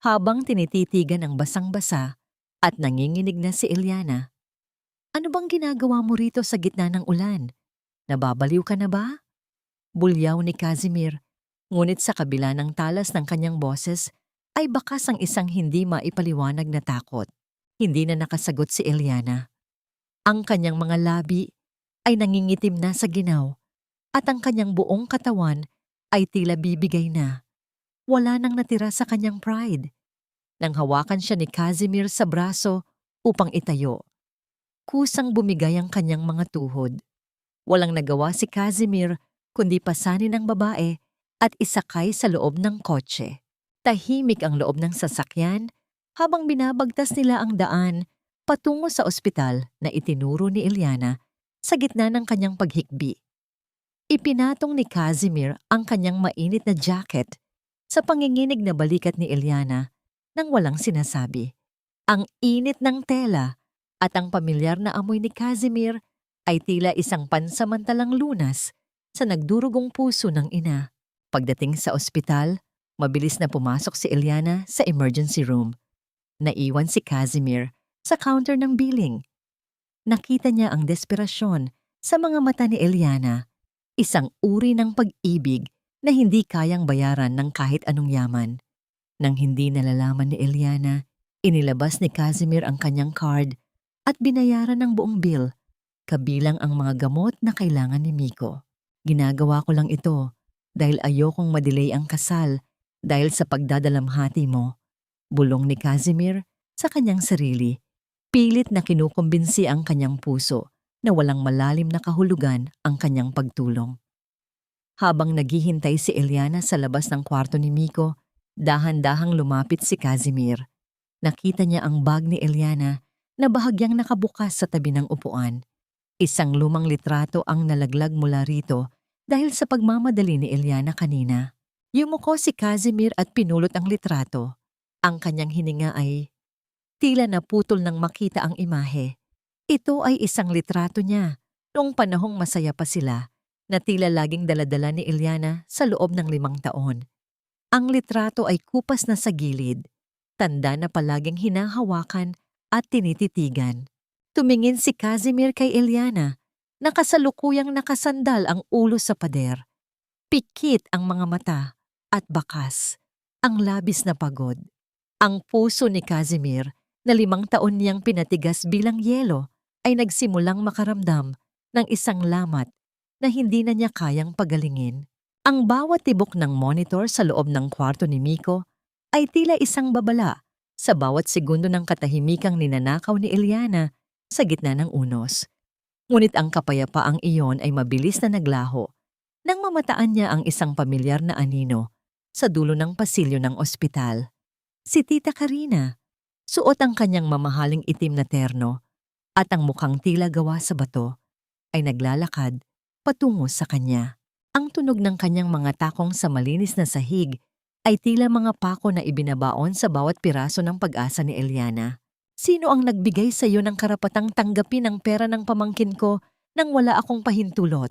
habang tinititigan ang basang-basa at nanginginig na si Eliana. Ano bang ginagawa mo rito sa gitna ng ulan? Nababaliw ka na ba? Bulyaw ni Casimir. Ngunit sa kabila ng talas ng kanyang boses ay bakas ang isang hindi maipaliwanag na takot. Hindi na nakasagot si Eliana. Ang kanyang mga labi ay nangingitim na sa ginaw at ang kanyang buong katawan ay tila bibigay na. Wala nang natira sa kanyang pride. Nang hawakan siya ni Casimir sa braso upang itayo, kusang bumigay ang kanyang mga tuhod. Walang nagawa si Casimir kundi pasanin ang babae at isakay sa loob ng kotse. Tahimik ang loob ng sasakyan habang binabagtas nila ang daan patungo sa ospital na itinuro ni Eliana sa gitna ng kanyang paghikbi. Ipinatong ni Casimir ang kanyang mainit na jacket sa panginginig na balikat ni Eliana nang walang sinasabi. Ang init ng tela at ang pamilyar na amoy ni Casimir ay tila isang pansamantalang lunas sa nagdurugong puso ng ina. Pagdating sa ospital, mabilis na pumasok si Eliana sa emergency room. Naiwan si Casimir sa counter ng billing. Nakita niya ang desperasyon sa mga mata ni Eliana, isang uri ng pag-ibig na hindi kayang bayaran ng kahit anong yaman. Nang hindi nalalaman ni Eliana, inilabas ni Casimir ang kanyang card at binayaran ng buong bill, kabilang ang mga gamot na kailangan ni Miko. Ginagawa ko lang ito dahil ayokong madelay ang kasal dahil sa pagdadalamhati mo, bulong ni Casimir sa kanyang sarili. Pilit na kinukumbinsi ang kanyang puso na walang malalim na kahulugan ang kanyang pagtulong. Habang naghihintay si Eliana sa labas ng kwarto ni Miko, dahan-dahang lumapit si Casimir. Nakita niya ang bag ni Eliana na bahagyang nakabukas sa tabi ng upuan. Isang lumang litrato ang nalaglag mula rito dahil sa pagmamadali ni Eliana kanina. Yumuko si Casimir at pinulot ang litrato. Ang kanyang hininga ay tila naputol nang makita ang imahe. Ito ay isang litrato niya noong panahong masaya pa sila na tila laging daladala ni Eliana sa loob ng 5 taon. Ang litrato ay kupas na sa gilid, tanda na palaging hinahawakan at tinititigan. Tumingin si Casimir kay Eliana, nakasalukuyang nakasandal ang ulo sa pader. Pikit ang mga mata at bakas, ang labis na pagod. Ang puso ni Casimir na 5 taon niyang pinatigas bilang yelo ay nagsimulang makaramdam ng isang lamat na hindi na niya kayang pagalingin. Ang bawat tibok ng monitor sa loob ng kwarto ni Miko ay tila isang babala sa bawat segundo ng katahimikang ninanakaw ni Eliana sa gitna ng unos. Ngunit ang kapayapaang iyon ay mabilis na naglaho nang mamataan niya ang isang pamilyar na anino sa dulo ng pasilyo ng ospital. Si Tita Karina, suot ang kanyang mamahaling itim na terno at ang mukhang tila gawa sa bato, ay naglalakad patungo sa kanya. Ang tunog ng kanyang mga takong sa malinis na sahig ay tila mga pako na ibinabaon sa bawat piraso ng pag-asa ni Eliana. Sino ang nagbigay sa iyo ng karapatang tanggapin ang pera ng pamangkin ko nang wala akong pahintulot?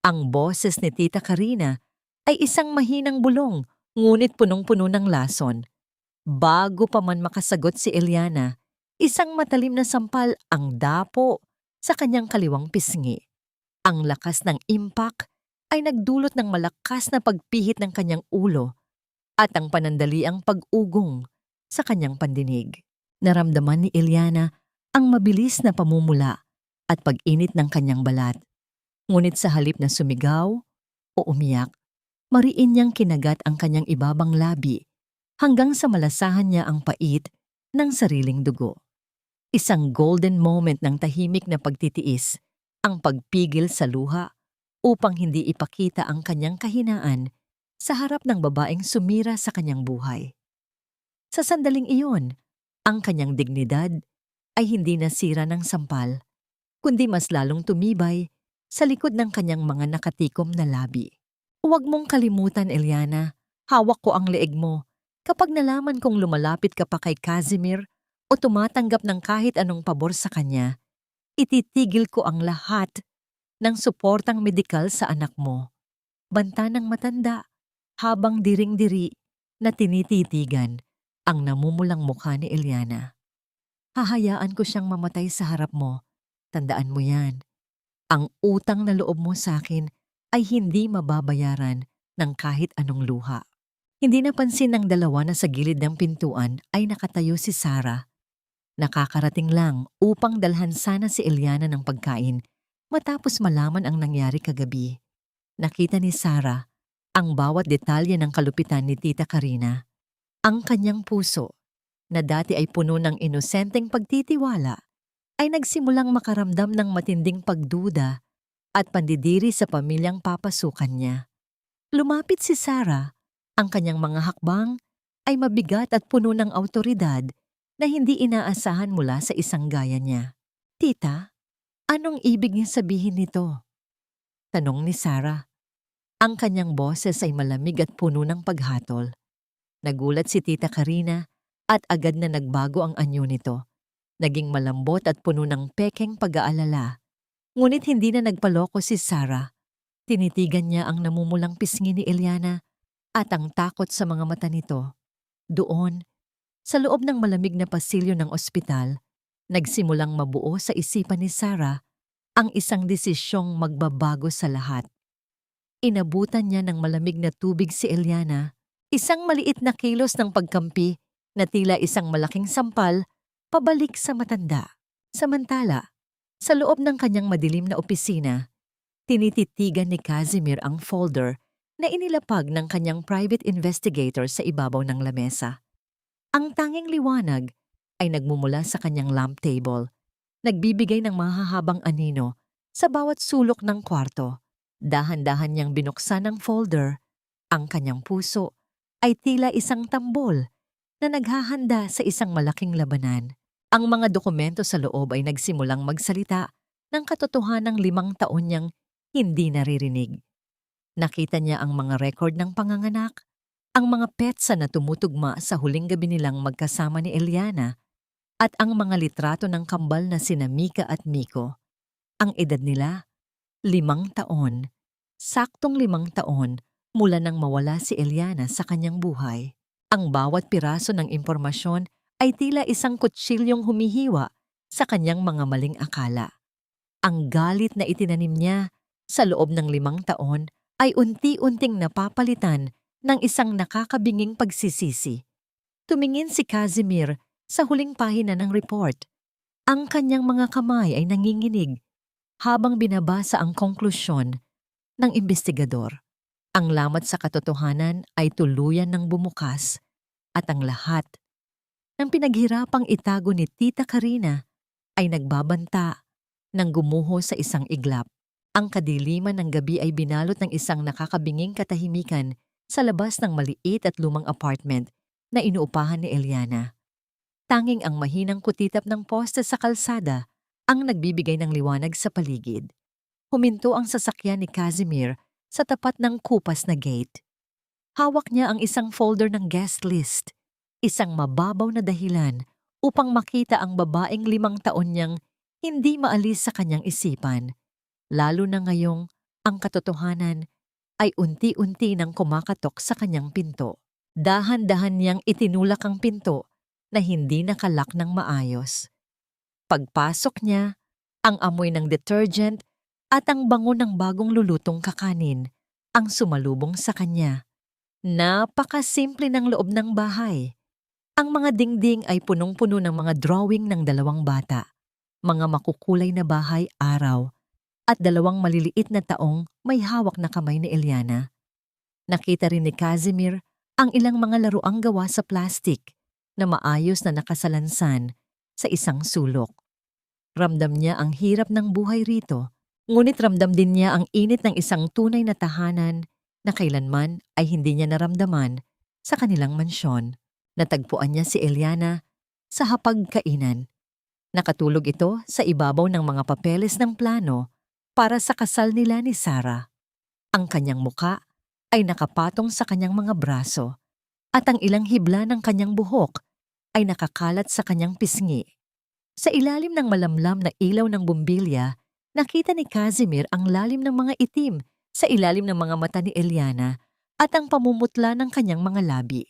Ang boses ni Tita Karina ay isang mahinang bulong, ngunit punong-puno ng lason. Bago pa man makasagot si Eliana, isang matalim na sampal ang dapo sa kanyang kaliwang pisngi. Ang lakas ng impact ay nagdulot ng malakas na pagpihit ng kanyang ulo at ang panandaliang pag-ugong sa kanyang pandinig. Naramdaman ni Eliana ang mabilis na pamumula at pag-init ng kanyang balat. Ngunit sa halip na sumigaw o umiyak, mariin niyang kinagat ang kanyang ibabang labi hanggang sa malasahan niya ang pait ng sariling dugo. Isang golden moment ng tahimik na pagtitiis, ang pagpigil sa luha upang hindi ipakita ang kanyang kahinaan sa harap ng babaeng sumira sa kanyang buhay. Sa sandaling iyon, ang kanyang dignidad ay hindi nasira ng sampal, kundi mas lalong tumibay sa likod ng kanyang mga nakatikom na labi. Huwag mong kalimutan, Eliana, hawak ko ang leeg mo. Kapag nalaman kong lumalapit ka pa kay Casimir o tumatanggap ng kahit anong pabor sa kanya, ititigil ko ang lahat ng suportang medikal sa anak mo. Banta ng matanda habang diring-diri na tinititigan ang namumulang mukha ni Eliana. Hahayaan ko siyang mamatay sa harap mo. Tandaan mo yan. Ang utang na loob mo sa akin ay hindi mababayaran ng kahit anong luha. Hindi napansin ng dalawa na sa gilid ng pintuan ay nakatayo si Sarah. Nakakarating lang upang dalhan sana si Eliana ng pagkain matapos malaman ang nangyari kagabi. Nakita ni Sarah ang bawat detalye ng kalupitan ni Tita Karina. Ang kanyang puso, na dati ay puno ng inosenteng pagtitiwala, ay nagsimulang makaramdam ng matinding pagduda at pandidiri sa pamilyang papasukan niya. Lumapit si Sarah. Ang kanyang mga hakbang ay mabigat at puno ng awtoridad na hindi inaasahan mula sa isang gaya niya. Tita, anong ibig niya sabihin nito? Tanong ni Sarah. Ang kanyang boses ay malamig at puno ng paghatol. Nagulat si Tita Karina at agad na nagbago ang anyo nito. Naging malambot at puno ng pekeng pag-aalala. Ngunit hindi na nagpaloko si Sarah. Tinitigan niya ang namumulang pisngi ni Eliana at ang takot sa mga mata nito. Doon, sa loob ng malamig na pasilyo ng ospital, nagsimulang mabuo sa isipan ni Sarah ang isang desisyong magbabago sa lahat. Inabutan niya ng malamig na tubig si Eliana, isang maliit na kilos ng pagkampi na tila isang malaking sampal pabalik sa matanda. Samantala, sa loob ng kanyang madilim na opisina, tinititigan ni Casimir ang folder na inilapag ng kanyang private investigator sa ibabaw ng lamesa. Ang tanging liwanag ay nagmumula sa kanyang lamp table, nagbibigay ng mahahabang anino sa bawat sulok ng kwarto. Dahan-dahan niyang binuksan ang folder. Ang kanyang puso ay tila isang tambol na naghahanda sa isang malaking labanan. Ang mga dokumento sa loob ay nagsimulang magsalita ng katotohanang 5 taon niyang hindi naririnig. Nakita niya ang mga record ng panganganak, ang mga petsa na tumutugma sa huling gabi nilang magkasama ni Eliana, at ang mga litrato ng kambal na sina Mika at Miko. Ang edad nila, 5 taon. Saktong 5 taon mula nang mawala si Eliana sa kanyang buhay. Ang bawat piraso ng impormasyon ay tila isang kutsilyong humihiwa sa kanyang mga maling akala. Ang galit na itinanim niya sa loob ng 5 taon ay unti-unting napapalitan ng isang nakakabinging pagsisisi. Tumingin si Casimir sa huling pahina ng report. Ang kanyang mga kamay ay nanginginig habang binabasa ang konklusyon ng investigador. Ang lamat sa katotohanan ay tuluyan ng bumukas at ang lahat ng pinaghirapang itago ni Tita Karina ay nagbabanta ng gumuho sa isang iglap. Ang kadiliman ng gabi ay binalot ng isang nakakabinging katahimikan sa labas ng maliit at lumang apartment na inuupahan ni Eliana. Tanging ang mahinang kutitap ng poste sa kalsada ang nagbibigay ng liwanag sa paligid. Huminto ang sasakyan ni Casimir sa tapat ng kupas na gate. Hawak niya ang isang folder ng guest list, isang mababaw na dahilan upang makita ang babaeng 5 taon niyang hindi maalis sa kanyang isipan, lalo na ngayong ang katotohanan ay unti-unti nang kumakatok sa kanyang pinto. Dahan-dahan niyang itinulak ang pinto na hindi nakalak ng maayos. Pagpasok niya, ang amoy ng detergent at ang bango ng bagong lulutong kakanin ang sumalubong sa kanya. Napakasimple ng loob ng bahay. Ang mga dingding ay punong-puno ng mga drawing ng 2 bata, mga makukulay na bahay araw, at 2 maliliit na taong may hawak na kamay ni Eliana. Nakita rin ni Casimir ang ilang mga laruang gawa sa plastik na maayos na nakasalansan sa isang sulok. Ramdam niya ang hirap ng buhay rito, ngunit ramdam din niya ang init ng isang tunay na tahanan na kailanman ay hindi niya naramdaman sa kanilang mansyon. Natagpuan niya si Eliana sa hapagkainan. Nakatulog ito sa ibabaw ng mga papeles ng plano para sa kasal nila ni Sarah. Ang kanyang muka ay nakapatong sa kanyang mga braso at ang ilang hibla ng kanyang buhok ay nakakalat sa kanyang pisngi. Sa ilalim ng malamlam na ilaw ng bumbilya, nakita ni Casimir ang lalim ng mga itim sa ilalim ng mga mata ni Eliana at ang pamumutla ng kanyang mga labi.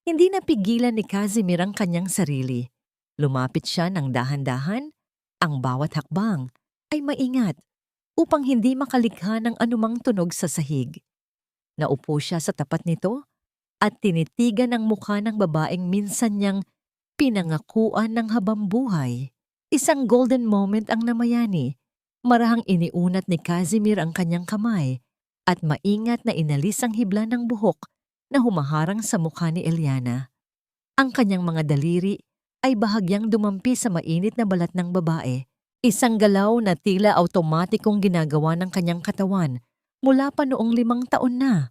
Hindi napigilan ni Casimir ang kanyang sarili. Lumapit siya ng dahan-dahan, ang bawat hakbang ay maingat upang hindi makalikha ng anumang tunog sa sahig. Naupo siya sa tapat nito at tinitigan ang mukha ng babaeng minsan niyang pinangakuan ng habambuhay. Isang golden moment ang namayani. Marahang iniunat ni Casimir ang kanyang kamay at maingat na inalis ang hibla ng buhok na humaharang sa mukha ni Eliana. Ang kanyang mga daliri ay bahagyang dumampi sa mainit na balat ng babae. Isang galaw na tila automatikong ginagawa ng kanyang katawan mula pa noong 5 taon na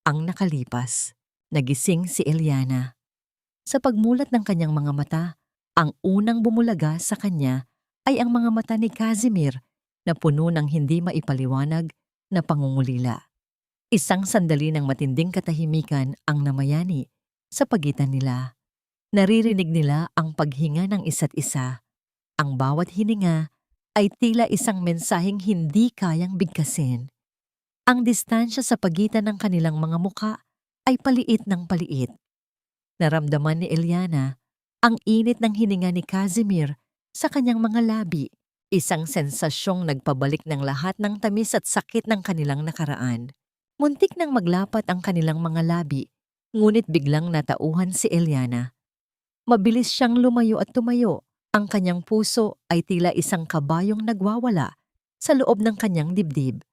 ang nakalipas. Nagising si Eliana. Sa pagmulat ng kanyang mga mata, ang unang bumulaga sa kanya ay ang mga mata ni Casimir na puno ng hindi maipaliwanag na pangungulila. Isang sandali ng matinding katahimikan ang namayani sa pagitan nila. Naririnig nila ang paghinga ng isa't isa. Ang bawat hininga ay tila isang mensaheng hindi kayang bigkasin. Ang distansya sa pagitan ng kanilang mga muka ay paliit ng paliit. Naramdaman ni Eliana ang init ng hininga ni Casimir sa kanyang mga labi, isang sensasyong nagpabalik ng lahat ng tamis at sakit ng kanilang nakaraan. Muntik nang maglapat ang kanilang mga labi, ngunit biglang natauhan si Eliana. Mabilis siyang lumayo at tumayo. Ang kanyang puso ay tila isang kabayong nagwawala sa loob ng kanyang dibdib.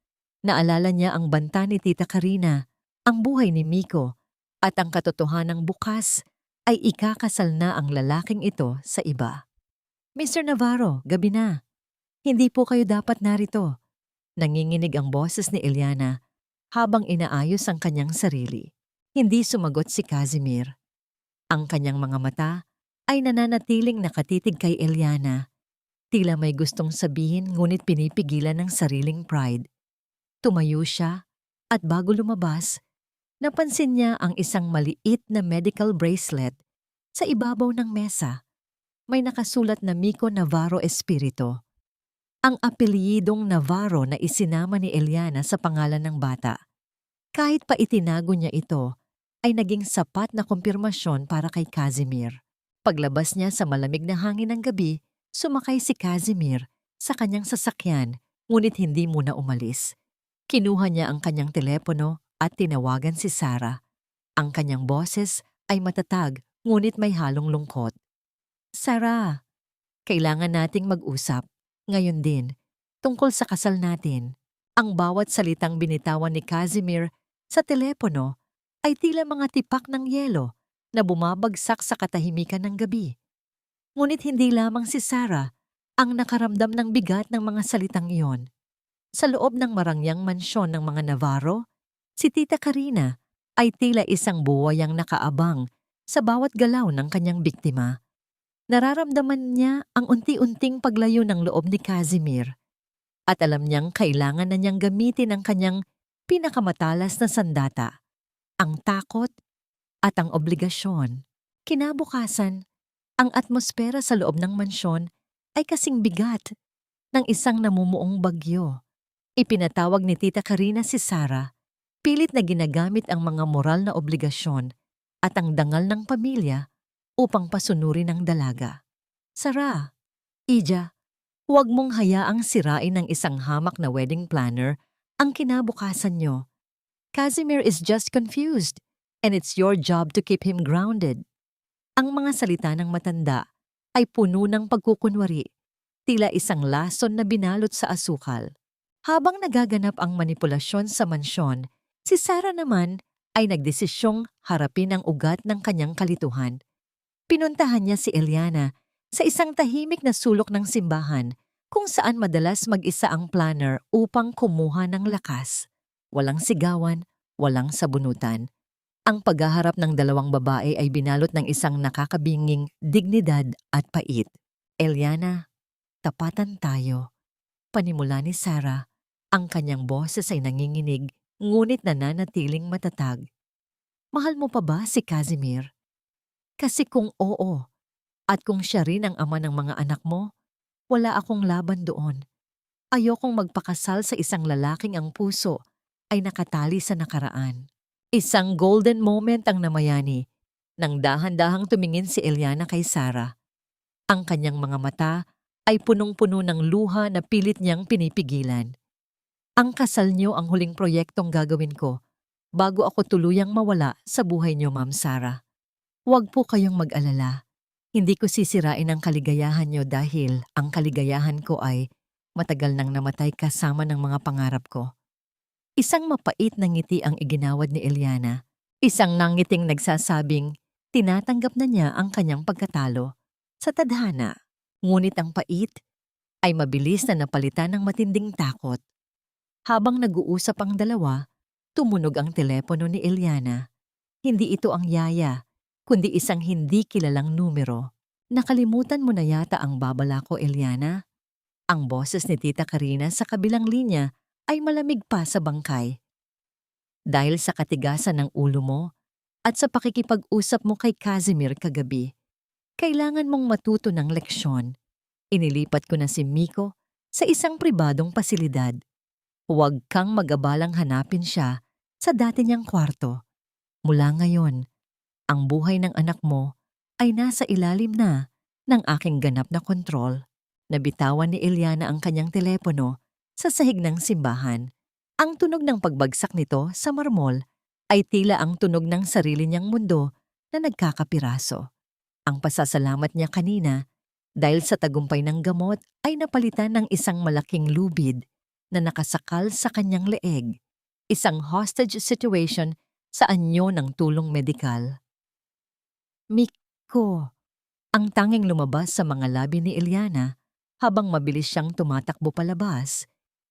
Naalala niya ang banta ni Tita Karina, ang buhay ni Miko, at ang katotohanang bukas ay ikakasal na ang lalaking ito sa iba. Mr. Navarro, gabi na. Hindi po kayo dapat narito. Nanginginig ang boses ni Eliana habang inaayos ang kanyang sarili. Hindi sumagot si Casimir. Ang kanyang mga mata ay nananatiling nakatitig kay Eliana. Tila may gustong sabihin ngunit pinipigilan ng sariling pride. Tumayo siya at bago lumabas, napansin niya ang isang maliit na medical bracelet sa ibabaw ng mesa. May nakasulat na Miko Navarro Espirito. Ang apelyidong Navarro na isinama ni Eliana sa pangalan ng bata. Kahit pa itinago niya ito, ay naging sapat na kumpirmasyon para kay Casimir. Paglabas niya sa malamig na hangin ng gabi, sumakay si Casimir sa kanyang sasakyan ngunit hindi muna umalis. Kinuha niya ang kanyang telepono at tinawagan si Sarah. Ang kanyang boses ay matatag ngunit may halong lungkot. Sarah, kailangan nating mag-usap. Ngayon din, tungkol sa kasal natin. Ang bawat salitang binitawan ni Casimir sa telepono ay tila mga tipak ng yelo na bumabagsak sa katahimikan ng gabi. Ngunit hindi lamang si Sarah ang nakaramdam ng bigat ng mga salitang iyon. Sa loob ng marangyang mansyon ng mga Navarro, si Tita Karina ay tila isang buwayang nakaabang sa bawat galaw ng kanyang biktima. Nararamdaman niya ang unti-unting paglayo ng loob ni Casimir at alam niyang kailangan na niyang gamitin ang kanyang Pinakamatalas na sandata, ang takot at ang obligasyon. Kinabukasan, ang atmosfera sa loob ng mansyon ay kasing bigat ng isang namumuong bagyo. Ipinatawag ni Tita Karina si Sarah, pilit na ginagamit ang mga moral na obligasyon at ang dangal ng pamilya upang pasunurin ang dalaga. Sarah, Ija, huwag mong hayaang sirain ng isang hamak na wedding planner ang kinabukasan nyo. Casimir is just confused and it's your job to keep him grounded. Ang mga salita ng matanda ay puno ng pagkukunwari, tila isang lason na binalot sa asukal. Habang nagaganap ang manipulasyon sa mansyon, si Sarah naman ay nagdesisyong harapin ang ugat ng kanyang kalituhan. Pinuntahan niya si Eliana sa isang tahimik na sulok ng simbahan kung saan madalas mag-isa ang planner upang kumuha ng lakas. Walang sigawan, walang sabunutan. Ang paghaharap ng dalawang babae ay binalot ng isang nakakabinging dignidad at pait. Eliana, tapatan tayo. Panimula ni Sarah, ang kanyang boses ay nanginginig ngunit nananatiling matatag. Mahal mo pa ba si Casimir? Kasi kung oo, at kung siya rin ang ama ng mga anak mo, wala akong laban doon. Ayokong magpakasal sa isang lalaking ang puso ay nakatali sa nakaraan. Isang golden moment ang namayani nang dahan-dahang tumingin si Eliana kay Sarah. Ang kanyang mga mata ay punong-puno ng luha na pilit niyang pinipigilan. Ang kasal niyo ang huling proyektong gagawin ko bago ako tuluyang mawala sa buhay niyo, Ma'am Sarah. Huwag po kayong mag-alala. Hindi ko sisirain ang kaligayahan niyo dahil ang kaligayahan ko ay matagal nang namatay kasama ng mga pangarap ko. Isang mapait na ngiti ang iginawad ni Eliana. Isang nangiting nagsasabing tinatanggap na niya ang kanyang pagkatalo sa tadhana. Ngunit ang pait ay mabilis na napalitan ng matinding takot. Habang nag-uusap ang dalawa, tumunog ang telepono ni Eliana. Hindi ito ang yaya, kundi isang hindi kilalang numero. Nakalimutan mo na yata ang babala ko, Eliana? Ang boses ni Tita Karina sa kabilang linya ay malamig pa sa bangkay. Dahil sa katigasan ng ulo mo at sa pakikipag-usap mo kay Casimir kagabi, kailangan mong matuto ng leksyon. Inilipat ko na si Miko sa isang pribadong pasilidad. Huwag kang mag-abalang hanapin siya sa dati niyang kwarto. Mula ngayon, ang buhay ng anak mo ay nasa ilalim na ng aking ganap na kontrol. Nabitawan ni Eliana ang kanyang telepono sa sahig ng simbahan. Ang tunog ng pagbagsak nito sa marmol ay tila ang tunog ng sarili niyang mundo na nagkakapiraso. Ang pasasalamat niya kanina dahil sa tagumpay ng gamot ay napalitan ng isang malaking lubid na nakasakal sa kanyang leeg. Isang hostage situation sa anyo ng tulong medikal. Miko, ang tanging lumabas sa mga labi ni Eliana habang mabilis siyang tumatakbo palabas.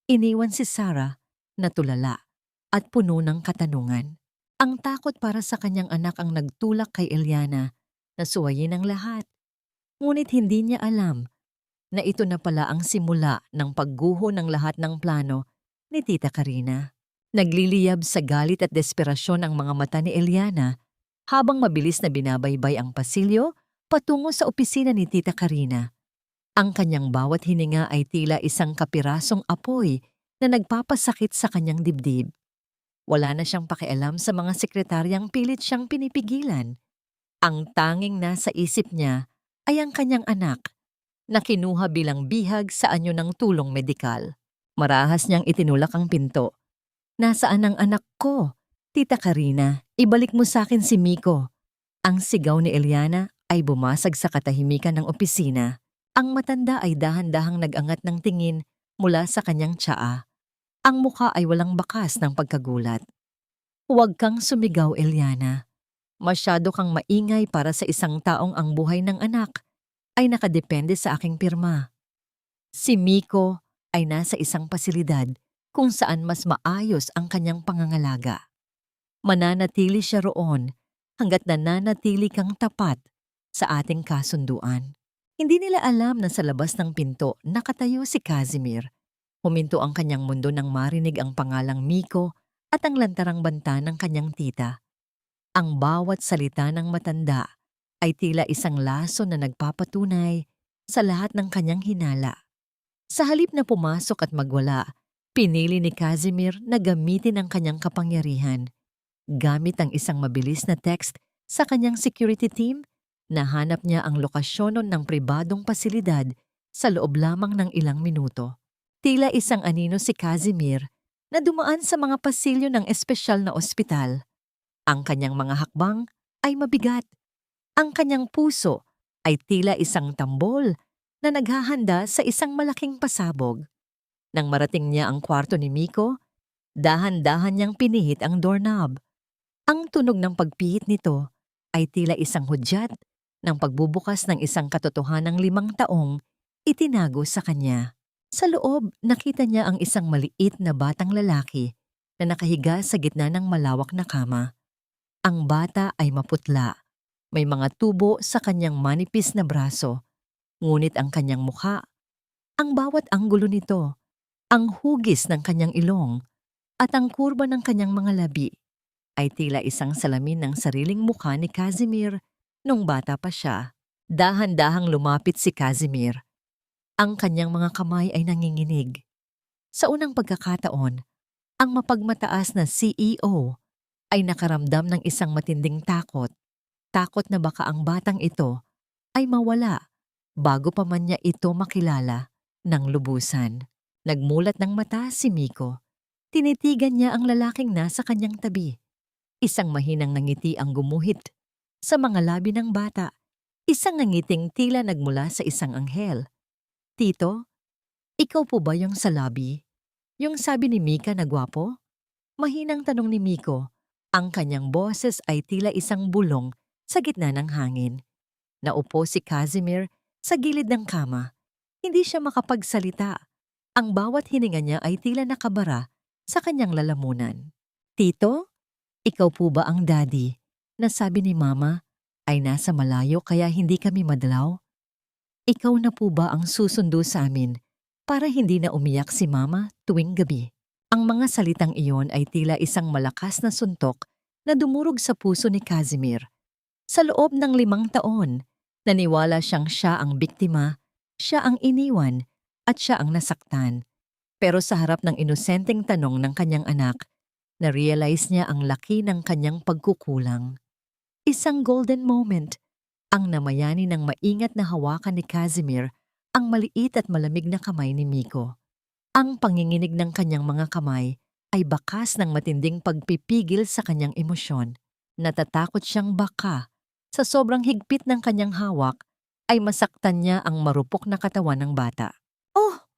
Iniwan si Sarah na tulala at puno ng katanungan. Ang takot para sa kanyang anak ang nagtulak kay Eliana na suwayin ang lahat. Ngunit hindi niya alam na ito na pala ang simula ng pagguho ng lahat ng plano ni Tita Karina. Nagliliyab sa galit at desperasyon ang mga mata ni Eliana habang mabilis na binabaybay ang pasilyo patungo sa opisina ni Tita Karina. Ang kanyang bawat hininga ay tila isang kapirasong apoy na nagpapasakit sa kanyang dibdib. Wala na siyang pakialam sa mga sekretaryang pilit siyang pinipigilan. Ang tanging nasa isip niya ay ang kanyang anak na kinuha bilang bihag sa anyo ng tulong medikal. Marahas niyang itinulak ang pinto. Nasaan ang anak ko? Tita Karina, ibalik mo sa akin si Miko. Ang sigaw ni Eliana ay bumasag sa katahimikan ng opisina. Ang matanda ay dahan-dahang nag-angat ng tingin mula sa kanyang tsaa. Ang mukha ay walang bakas ng pagkagulat. Huwag kang sumigaw, Eliana. Masyado kang maingay para sa isang taong ang buhay ng anak ay nakadepende sa aking pirma. Si Miko ay nasa isang pasilidad kung saan mas maayos ang kanyang pangangalaga. Mananatili siya roon hanggat nananatili kang tapat sa ating kasunduan. Hindi nila alam na sa labas ng pinto nakatayo si Casimir. Huminto ang kanyang mundo nang marinig ang pangalang Miko at ang lantarang banta ng kanyang tita. Ang bawat salita ng matanda ay tila isang laso na nagpapatunay sa lahat ng kanyang hinala. Sa halip na pumasok at magwala, pinili ni Casimir na gamitin ang kanyang kapangyarihan. Gamit ang isang mabilis na text sa kanyang security team, nahanap niya ang lokasyon ng pribadong pasilidad sa loob lamang ng ilang minuto. Tila isang anino si Casimir na dumaan sa mga pasilyo ng espesyal na ospital. Ang kanyang mga hakbang ay mabigat. Ang kanyang puso ay tila isang tambol na naghahanda sa isang malaking pasabog. Nang marating niya ang kwarto ni Miko, dahan-dahan niyang pinihit ang doorknob. Ang tunog ng pagpihit nito ay tila isang hudyat ng pagbubukas ng isang katotohanang 5 taong itinago sa kanya. Sa loob, nakita niya ang isang maliit na batang lalaki na nakahiga sa gitna ng malawak na kama. Ang bata ay maputla. May mga tubo sa kanyang manipis na braso. Ngunit ang kanyang mukha, ang bawat anggulo nito, ang hugis ng kanyang ilong, at ang kurba ng kanyang mga labi, ay tila isang salamin ng sariling mukha ni Casimir nung bata pa siya. Dahan-dahang lumapit si Casimir. Ang kanyang mga kamay ay nanginginig. Sa unang pagkakataon, ang mapagmataas na CEO ay nakaramdam ng isang matinding takot. Takot na baka ang batang ito ay mawala bago pa man niya ito makilala ng lubusan. Nagmulat ng mata si Miko. Tinitigan niya ang lalaking nasa kanyang tabi. Isang mahinang ngiti ang gumuhit sa mga labi ng bata. Isang ngiting tila nagmula sa isang anghel. "Tito, ikaw po ba yung sa lobby? Yung sabi ni Mika na gwapo?" Mahinang tanong ni Miko. Ang kanyang boses ay tila isang bulong sa gitna ng hangin. Naupo si Casimir sa gilid ng kama. Hindi siya makapagsalita. Ang bawat hininga niya ay tila nakabara sa kanyang lalamunan. "Tito, ikaw po ba ang daddy na sabi ni Mama ay nasa malayo kaya hindi kami madalaw? Ikaw na po ba ang susundo sa amin para hindi na umiyak si Mama tuwing gabi?" Ang mga salitang iyon ay tila isang malakas na suntok na dumurog sa puso ni Casimir. Sa loob ng 5 taon, naniwala siyang siya ang biktima, siya ang iniwan, at siya ang nasaktan. Pero sa harap ng inosenteng tanong ng kanyang anak, na-realize niya ang laki ng kanyang pagkukulang. Isang golden moment, ang namayani ng maingat na hawakan ni Casimir ang maliit at malamig na kamay ni Miko. Ang panginginig ng kanyang mga kamay ay bakas ng matinding pagpipigil sa kanyang emosyon. Natatakot siyang baka sa sobrang higpit ng kanyang hawak ay masaktan niya ang marupok na katawan ng bata. "Oh,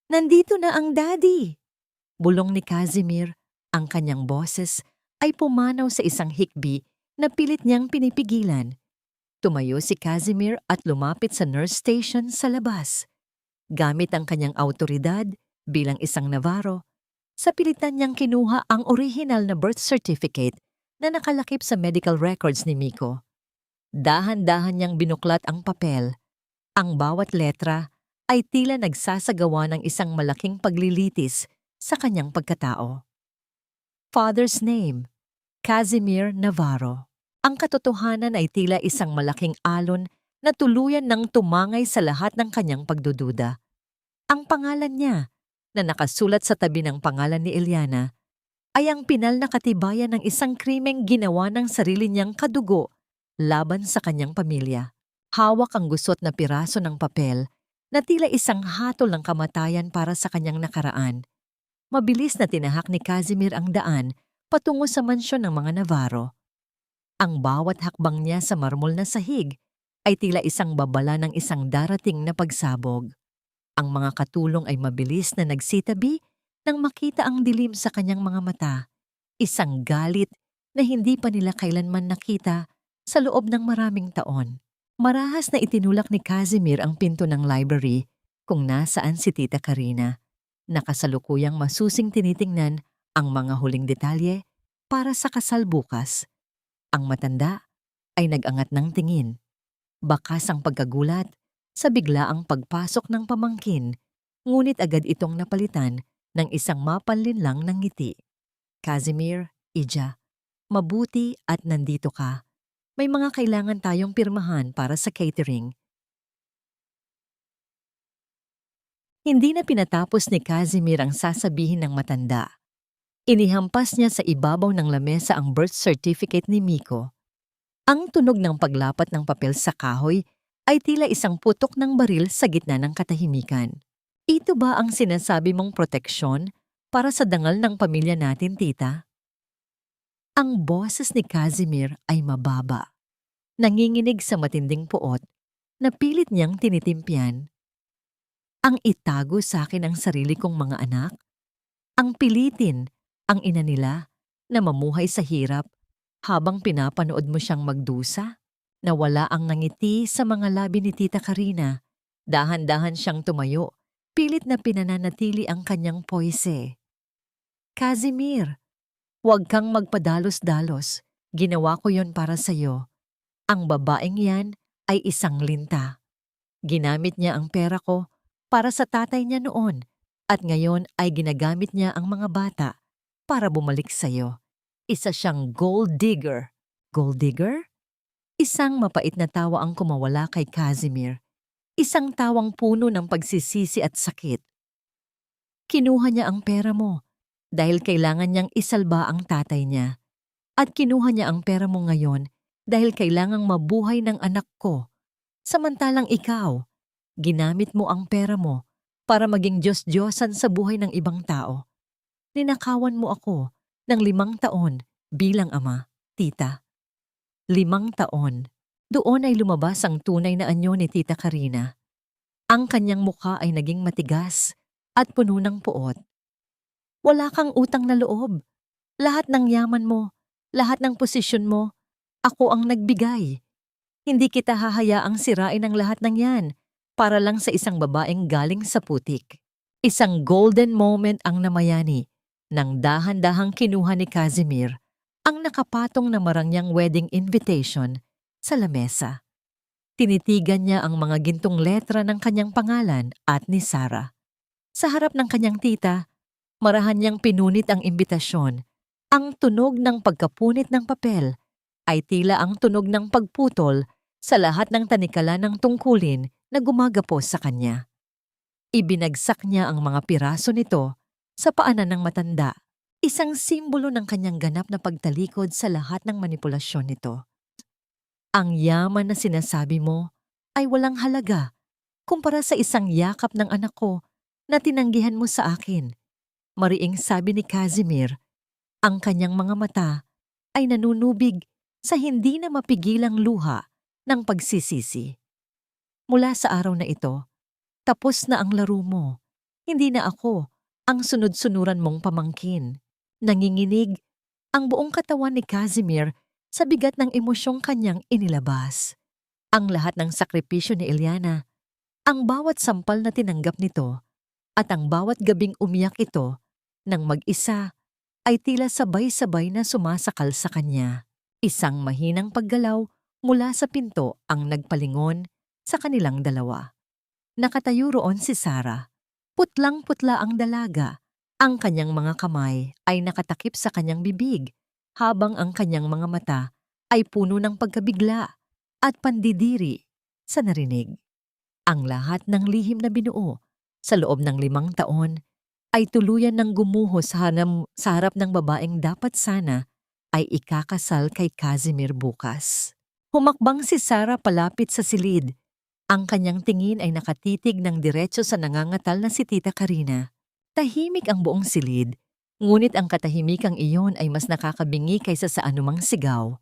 nandito na ang daddy!" Bulong ni Casimir. Ang kanyang boses ay pumanaw sa isang hikbi na pilit niyang pinipigilan. Tumayo si Casimir at lumapit sa nurse station sa labas. Gamit ang kanyang awtoridad bilang isang Navarro, sa pilitan niyang kinuha ang original na birth certificate na nakalakip sa medical records ni Miko. Dahan-dahan niyang binuklat ang papel. Ang bawat letra ay tila nagsasagawa ng isang malaking paglilitis sa kanyang pagkatao. Father's name, Casimir Navarro. Ang katotohanan ay tila isang malaking alon na tuluyan ng tumangay sa lahat ng kanyang pagdududa. Ang pangalan niya, na nakasulat sa tabi ng pangalan ni Eliana, ay ang pinal na katibayan ng isang krimeng ginawa ng sarili niyang kadugo laban sa kanyang pamilya. Hawak ang gusot na piraso ng papel na tila isang hatol ng kamatayan para sa kanyang nakaraan. Mabilis na tinahak ni Casimir ang daan patungo sa mansyon ng mga Navarro. Ang bawat hakbang niya sa marmol na sahig ay tila isang babala ng isang darating na pagsabog. Ang mga katulong ay mabilis na nagsitabi nang makita ang dilim sa kanyang mga mata. Isang galit na hindi pa nila kailanman nakita sa loob ng maraming taon. Marahas na itinulak ni Casimir ang pinto ng library kung nasaan si Tita Karina. Nakasalukuyang masusing tinitingnan ang mga huling detalye para sa kasal bukas. Ang matanda ay nag-angat ng tingin. Bakas ang pagkagulat sa biglaang pagpasok ng pamangkin, ngunit agad itong napalitan ng isang mapanlinlang ng ngiti. Casimir, Ija, mabuti at nandito ka. May mga kailangan tayong pirmahan para sa catering. Hindi na pinatapos ni Casimir ang sasabihin ng matanda. Inihampas niya sa ibabaw ng lamesa ang birth certificate ni Miko. Ang tunog ng paglapat ng papel sa kahoy ay tila isang putok ng baril sa gitna ng katahimikan. Ito ba ang sinasabi mong proteksyon para sa dangal ng pamilya natin, tita? Ang boses ni Casimir ay mababa. Nanginginig sa matinding puot na pilit niyang tinitimpian. Ang itago sa akin ang sarili kong mga anak, ang pilitin ang ina nila na mamuhay sa hirap habang pinapanood mo siyang magdusa, na wala ang ngiti sa mga labi ni Tita Karina. Dahan-dahan siyang tumayo, pilit na pinananatili ang kanyang poise. Casimir, huwag kang magpadalos-dalos. Ginawa ko yon para sa'yo. Ang babaeng yan ay isang linta. Ginamit niya ang pera ko para sa tatay niya noon at ngayon ay ginagamit niya ang mga bata para bumalik sa'yo. Isa siyang gold digger. Gold digger? Isang mapait na tawa ang kumawala kay Casimir. Isang tawang puno ng pagsisisi at sakit. Kinuha niya ang pera mo dahil kailangan niyang isalba ang tatay niya. At kinuha niya ang pera mo ngayon dahil kailangang mabuhay ng anak ko. Samantalang ikaw, ginamit mo ang pera mo para maging Diyos-Diyosan sa buhay ng ibang tao. Ninakawan mo ako ng 5 taon bilang ama, tita. 5 taon. Doon ay lumabas ang tunay na anyo ni Tita Karina. Ang kanyang mukha ay naging matigas at puno ng puot. Wala kang utang na loob. Lahat ng yaman mo, lahat ng posisyon mo, ako ang nagbigay. Hindi kita hahayaang sirain ang lahat ng yan para lang sa isang babaeng galing sa putik. Isang golden moment ang namayani nang dahan-dahang kinuha ni Casimir ang nakapatong na marangyang wedding invitation sa lamesa. Tinitigan niya ang mga gintong letra ng kanyang pangalan at ni Sarah. Sa harap ng kanyang tita, marahan niyang pinunit ang imbitasyon. Ang tunog ng pagkapunit ng papel ay tila ang tunog ng pagputol sa lahat ng tanikala ng tungkulin na gumagapos sa kanya. Ibinagsak niya ang mga piraso nito sa paanan ng matanda, isang simbolo ng kanyang ganap na pagtalikod sa lahat ng manipulasyon nito. Ang yaman na sinasabi mo ay walang halaga kumpara sa isang yakap ng anak ko na tinanggihan mo sa akin. Mariing sabi ni Casimir, ang kanyang mga mata ay nanunubig sa hindi na mapigilang luha ng pagsisisi. Mula sa araw na ito, tapos na ang laro mo. Hindi na ako ang sunod-sunuran mong pamangkin. Nanginginig ang buong katawan ni Casimir sa bigat ng emosyong kanyang inilabas. Ang lahat ng sakripisyo ni Eliana, ang bawat sampal na tinanggap nito, at ang bawat gabing umiyak ito nang mag-isa ay tila sabay-sabay na sumasakal sa kanya. Isang mahinang paggalaw mula sa pinto ang nagpalingon sa kanilang dalawa. Nakatayo roon si Sarah. Putlang-putla ang dalaga. Ang kanyang mga kamay ay nakatakip sa kanyang bibig, habang ang kanyang mga mata ay puno ng pagkabigla at pandidiri sa narinig. Ang lahat ng lihim na binuo sa loob ng 5 taon ay tuluyan ng gumuho sa harap ng babaeng dapat sana ay ikakasal kay Casimir bukas. Humakbang si Sarah palapit sa silid. Ang kanyang tingin ay nakatitig ng diretso sa nangangatal na si Tita Karina. Tahimik ang buong silid, ngunit ang katahimikang iyon ay mas nakakabingi kaysa sa anumang sigaw.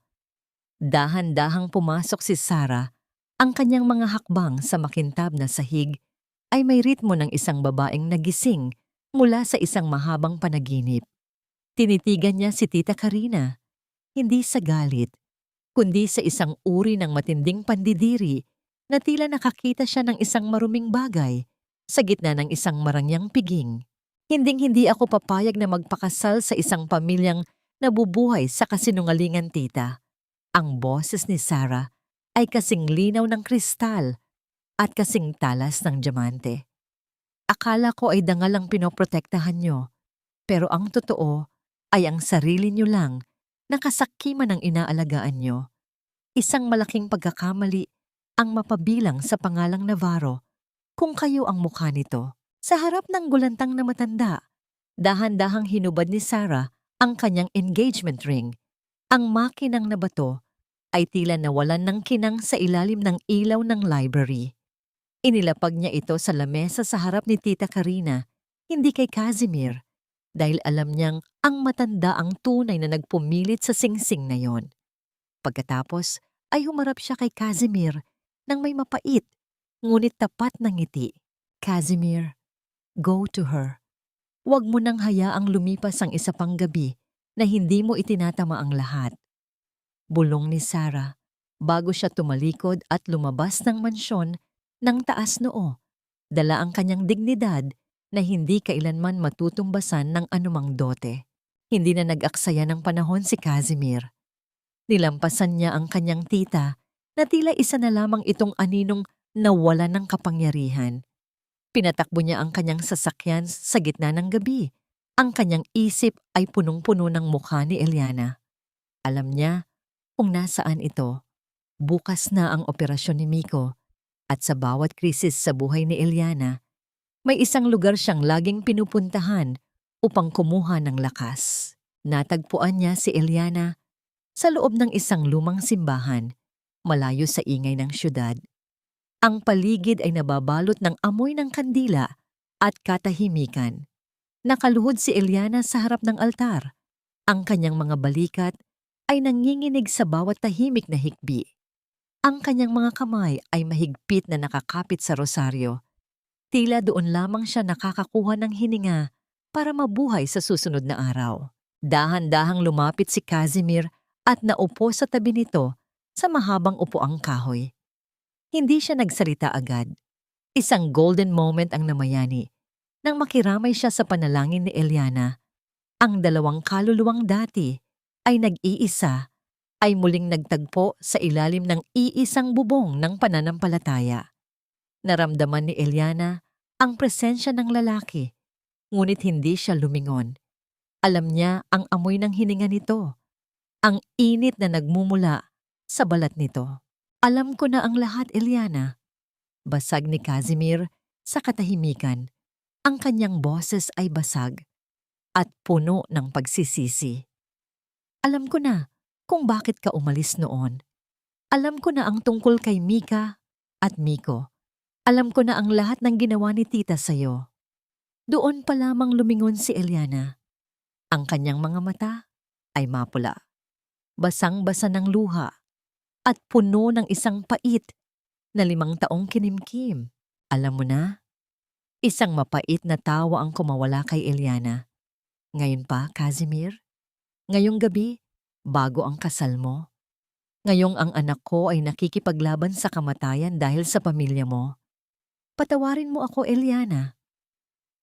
Dahan-dahang pumasok si Sarah, ang kanyang mga hakbang sa makintab na sahig ay may ritmo ng isang babaeng nagising mula sa isang mahabang panaginip. Tinitigan niya si Tita Karina, hindi sa galit, kundi sa isang uri ng matinding pandidiri na tila nakakita siya ng isang maruming bagay sa gitna ng isang marangyang piging. Hinding-hindi ako papayag na magpakasal sa isang pamilyang nabubuhay sa kasinungalingan, tita. Ang boses ni Sarah ay kasing linaw ng kristal at kasing talas ng diamante. Akala ko ay dangal ang pinoprotektahan niyo, pero ang totoo ay ang sarili niyo lang na kasakiman ng inaalagaan niyo. Isang malaking pagkakamali ang mapabilang sa pangalang Navarro kung kayo ang mukha nito. Sa harap ng gulantang na matanda, dahan-dahang hinubad ni Sarah ang kanyang engagement ring. Ang makinang na bato ay tila nawalan ng kinang sa ilalim ng ilaw ng library. Inilapag niya ito sa lamesa sa harap ni Tita Karina, hindi kay Casimir, dahil alam niyang ang matanda ang tunay na nagpumilit sa singsing na yon. Pagkatapos ay humarap siya kay Casimir nang may mapait, ngunit tapat na ngiti. Casimir, go to her. Huwag mo nang hayaang lumipas ang isa pang gabi na hindi mo itinatama ang lahat. Bulong ni Sarah bago siya tumalikod at lumabas ng mansyon ng taas noo. Dala ang kanyang dignidad na hindi kailanman matutumbasan ng anumang dote. Hindi na nag-aksaya ng panahon si Casimir. Nilampasan niya ang kanyang tita na tila isa na lamang itong aninong nawala ng kapangyarihan. Pinatakbo niya ang kanyang sasakyan sa gitna ng gabi. Ang kanyang isip ay punong-puno ng mukha ni Eliana. Alam niya kung nasaan ito. Bukas na ang operasyon ni Miko at sa bawat krisis sa buhay ni Eliana, may isang lugar siyang laging pinupuntahan upang kumuha ng lakas. Natagpuan niya si Eliana sa loob ng isang lumang simbahan, malayo sa ingay ng syudad. Ang paligid ay nababalot ng amoy ng kandila at katahimikan. Nakaluhod si Eliana sa harap ng altar. Ang kanyang mga balikat ay nanginginig sa bawat tahimik na hikbi. Ang kanyang mga kamay ay mahigpit na nakakapit sa rosaryo. Tila doon lamang siya nakakakuha ng hininga para mabuhay sa susunod na araw. Dahan-dahang lumapit si Casimir at naupo sa tabi nito sa mahabang upuang kahoy. Hindi siya nagsalita agad. Isang golden moment ang namayani nang makiramay siya sa panalangin ni Eliana. Ang dalawang kaluluwang dati ay nag-iisa, ay muling nagtagpo sa ilalim ng iisang bubong ng pananampalataya. Naramdaman ni Eliana ang presensya ng lalaki, ngunit hindi siya lumingon. Alam niya ang amoy ng hininga nito, ang init na nagmumula sa balat nito. Alam ko na ang lahat, Eliana. Basag ni Casimir sa katahimikan. Ang kanyang boses ay basag at puno ng pagsisisi. Alam ko na kung bakit ka umalis noon. Alam ko na ang tungkol kay Mika at Miko. Alam ko na ang lahat ng ginawa ni tita sa'yo. Doon pa lamang lumingon si Eliana. Ang kanyang mga mata ay mapula. Basang-basa ng luha at puno ng isang pait na 5 taong kinimkim. Alam mo na, isang mapait na tawa ang kumawala kay Eliana. Ngayon pa, Casimir? Ngayong gabi, bago ang kasal mo? Ngayong ang anak ko ay nakikipaglaban sa kamatayan dahil sa pamilya mo? Patawarin mo ako, Eliana.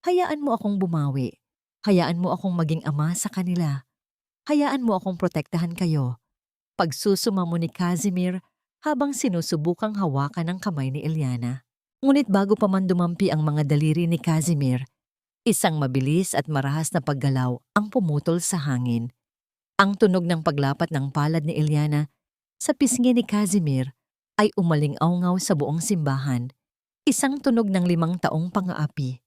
Hayaan mo akong bumawi. Hayaan mo akong maging ama sa kanila. Hayaan mo akong protektahan kayo. Pagsusuma mo ni Casimir habang sinusubukang hawakan ang kamay ni Eliana. Ngunit bago pa man dumampi ang mga daliri ni Casimir, isang mabilis at marahas na paggalaw ang pumutol sa hangin. Ang tunog ng paglapat ng palad ni Eliana sa pisngi ni Casimir ay umaling-awngaw sa buong simbahan. Isang tunog ng 5 taong pang-aapi,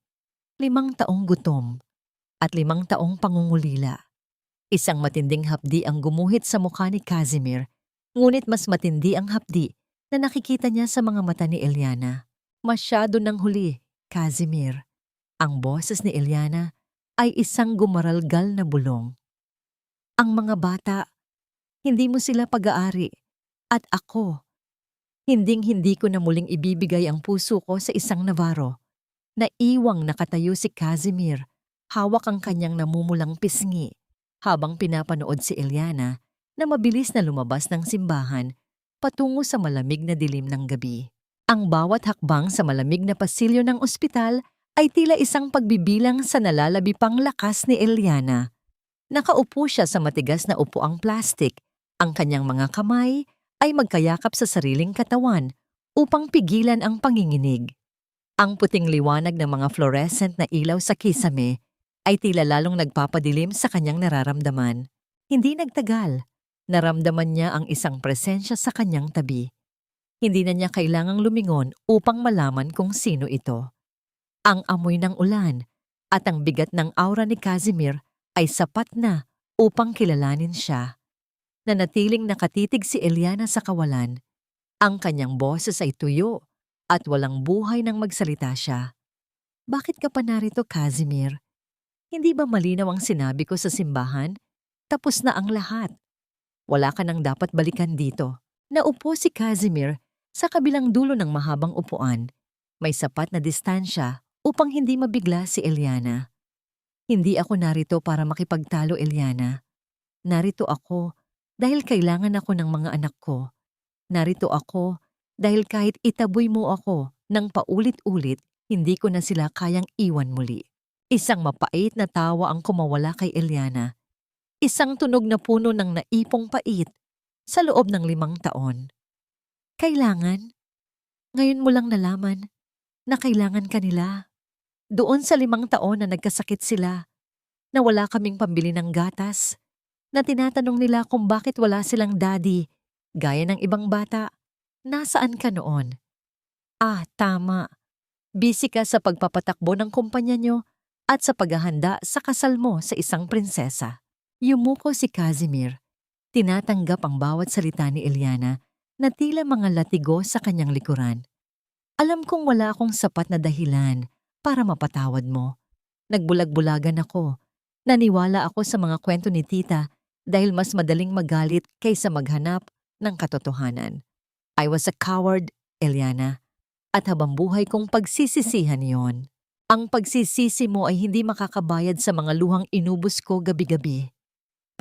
5 taong gutom, at 5 taong pangungulila. Isang matinding hapdi ang gumuhit sa mukha ni Casimir, ngunit mas matindi ang hapdi na nakikita niya sa mga mata ni Eliana. Masyado nang huli, Casimir. Ang boses ni Eliana ay isang gumaralgal na bulong. Ang mga bata, hindi mo sila pag-aari. At ako, hinding-hindi ko na muling ibibigay ang puso ko sa isang Navarro. Naiwang nakatayo si Casimir, hawak ang kanyang namumulang pisngi. Habang pinapanood si Eliana na mabilis na lumabas ng simbahan patungo sa malamig na dilim ng gabi. Ang bawat hakbang sa malamig na pasilyo ng ospital ay tila isang pagbibilang sa nalalabi pang lakas ni Eliana. Nakaupo siya sa matigas na upuang plastik. Ang kanyang mga kamay ay magkayakap sa sariling katawan upang pigilan ang panginginig. Ang puting liwanag ng mga fluorescent na ilaw sa kisame ay tila lalong nagpapadilim sa kanyang nararamdaman. Hindi nagtagal. Naramdaman niya ang isang presensya sa kanyang tabi. Hindi na niya kailangang lumingon upang malaman kung sino ito. Ang amoy ng ulan at ang bigat ng aura ni Casimir ay sapat na upang kilalanin siya. Nanatiling nakatitig si Eliana sa kawalan. Ang kanyang boses ay tuyo at walang buhay nang magsalita siya. "Bakit ka pa narito, Casimir? Hindi ba malinaw ang sinabi ko sa simbahan? Tapos na ang lahat. Wala ka nang dapat balikan dito." Naupo si Casimir sa kabilang dulo ng mahabang upuan. May sapat na distansya upang hindi mabigla si Eliana. "Hindi ako narito para makipagtalo, Eliana. Narito ako dahil kailangan ako ng mga anak ko. Narito ako dahil kahit itaboy mo ako ng paulit-ulit, hindi ko na sila kayang iwan muli." Isang mapait na tawa ang kumawala kay Eliana. Isang tunog na puno ng naipong pait sa loob ng 5 taon. "Kailangan? Ngayon mo lang nalaman na kailangan ka nila. Doon sa 5 taon na nagkasakit sila, na wala kaming pambili ng gatas, na tinatanong nila kung bakit wala silang daddy, gaya ng ibang bata. Nasaan ka noon? Ah, tama. Busy ka sa pagpapatakbo ng kumpanya nyo at sa paghahanda sa kasal mo sa isang prinsesa." Yumuko si Casimir. Tinatanggap ang bawat salita ni Eliana na tila mga latigo sa kanyang likuran. "Alam kong wala akong sapat na dahilan para mapatawad mo. Nagbulag-bulagan ako. Naniwala ako sa mga kwento ni tita dahil mas madaling magalit kaysa maghanap ng katotohanan. I was a coward, Eliana, at habang buhay kong pagsisisihan yon. Ang pagsisisi mo ay hindi makakabayad sa mga luhang inubos ko gabi-gabi."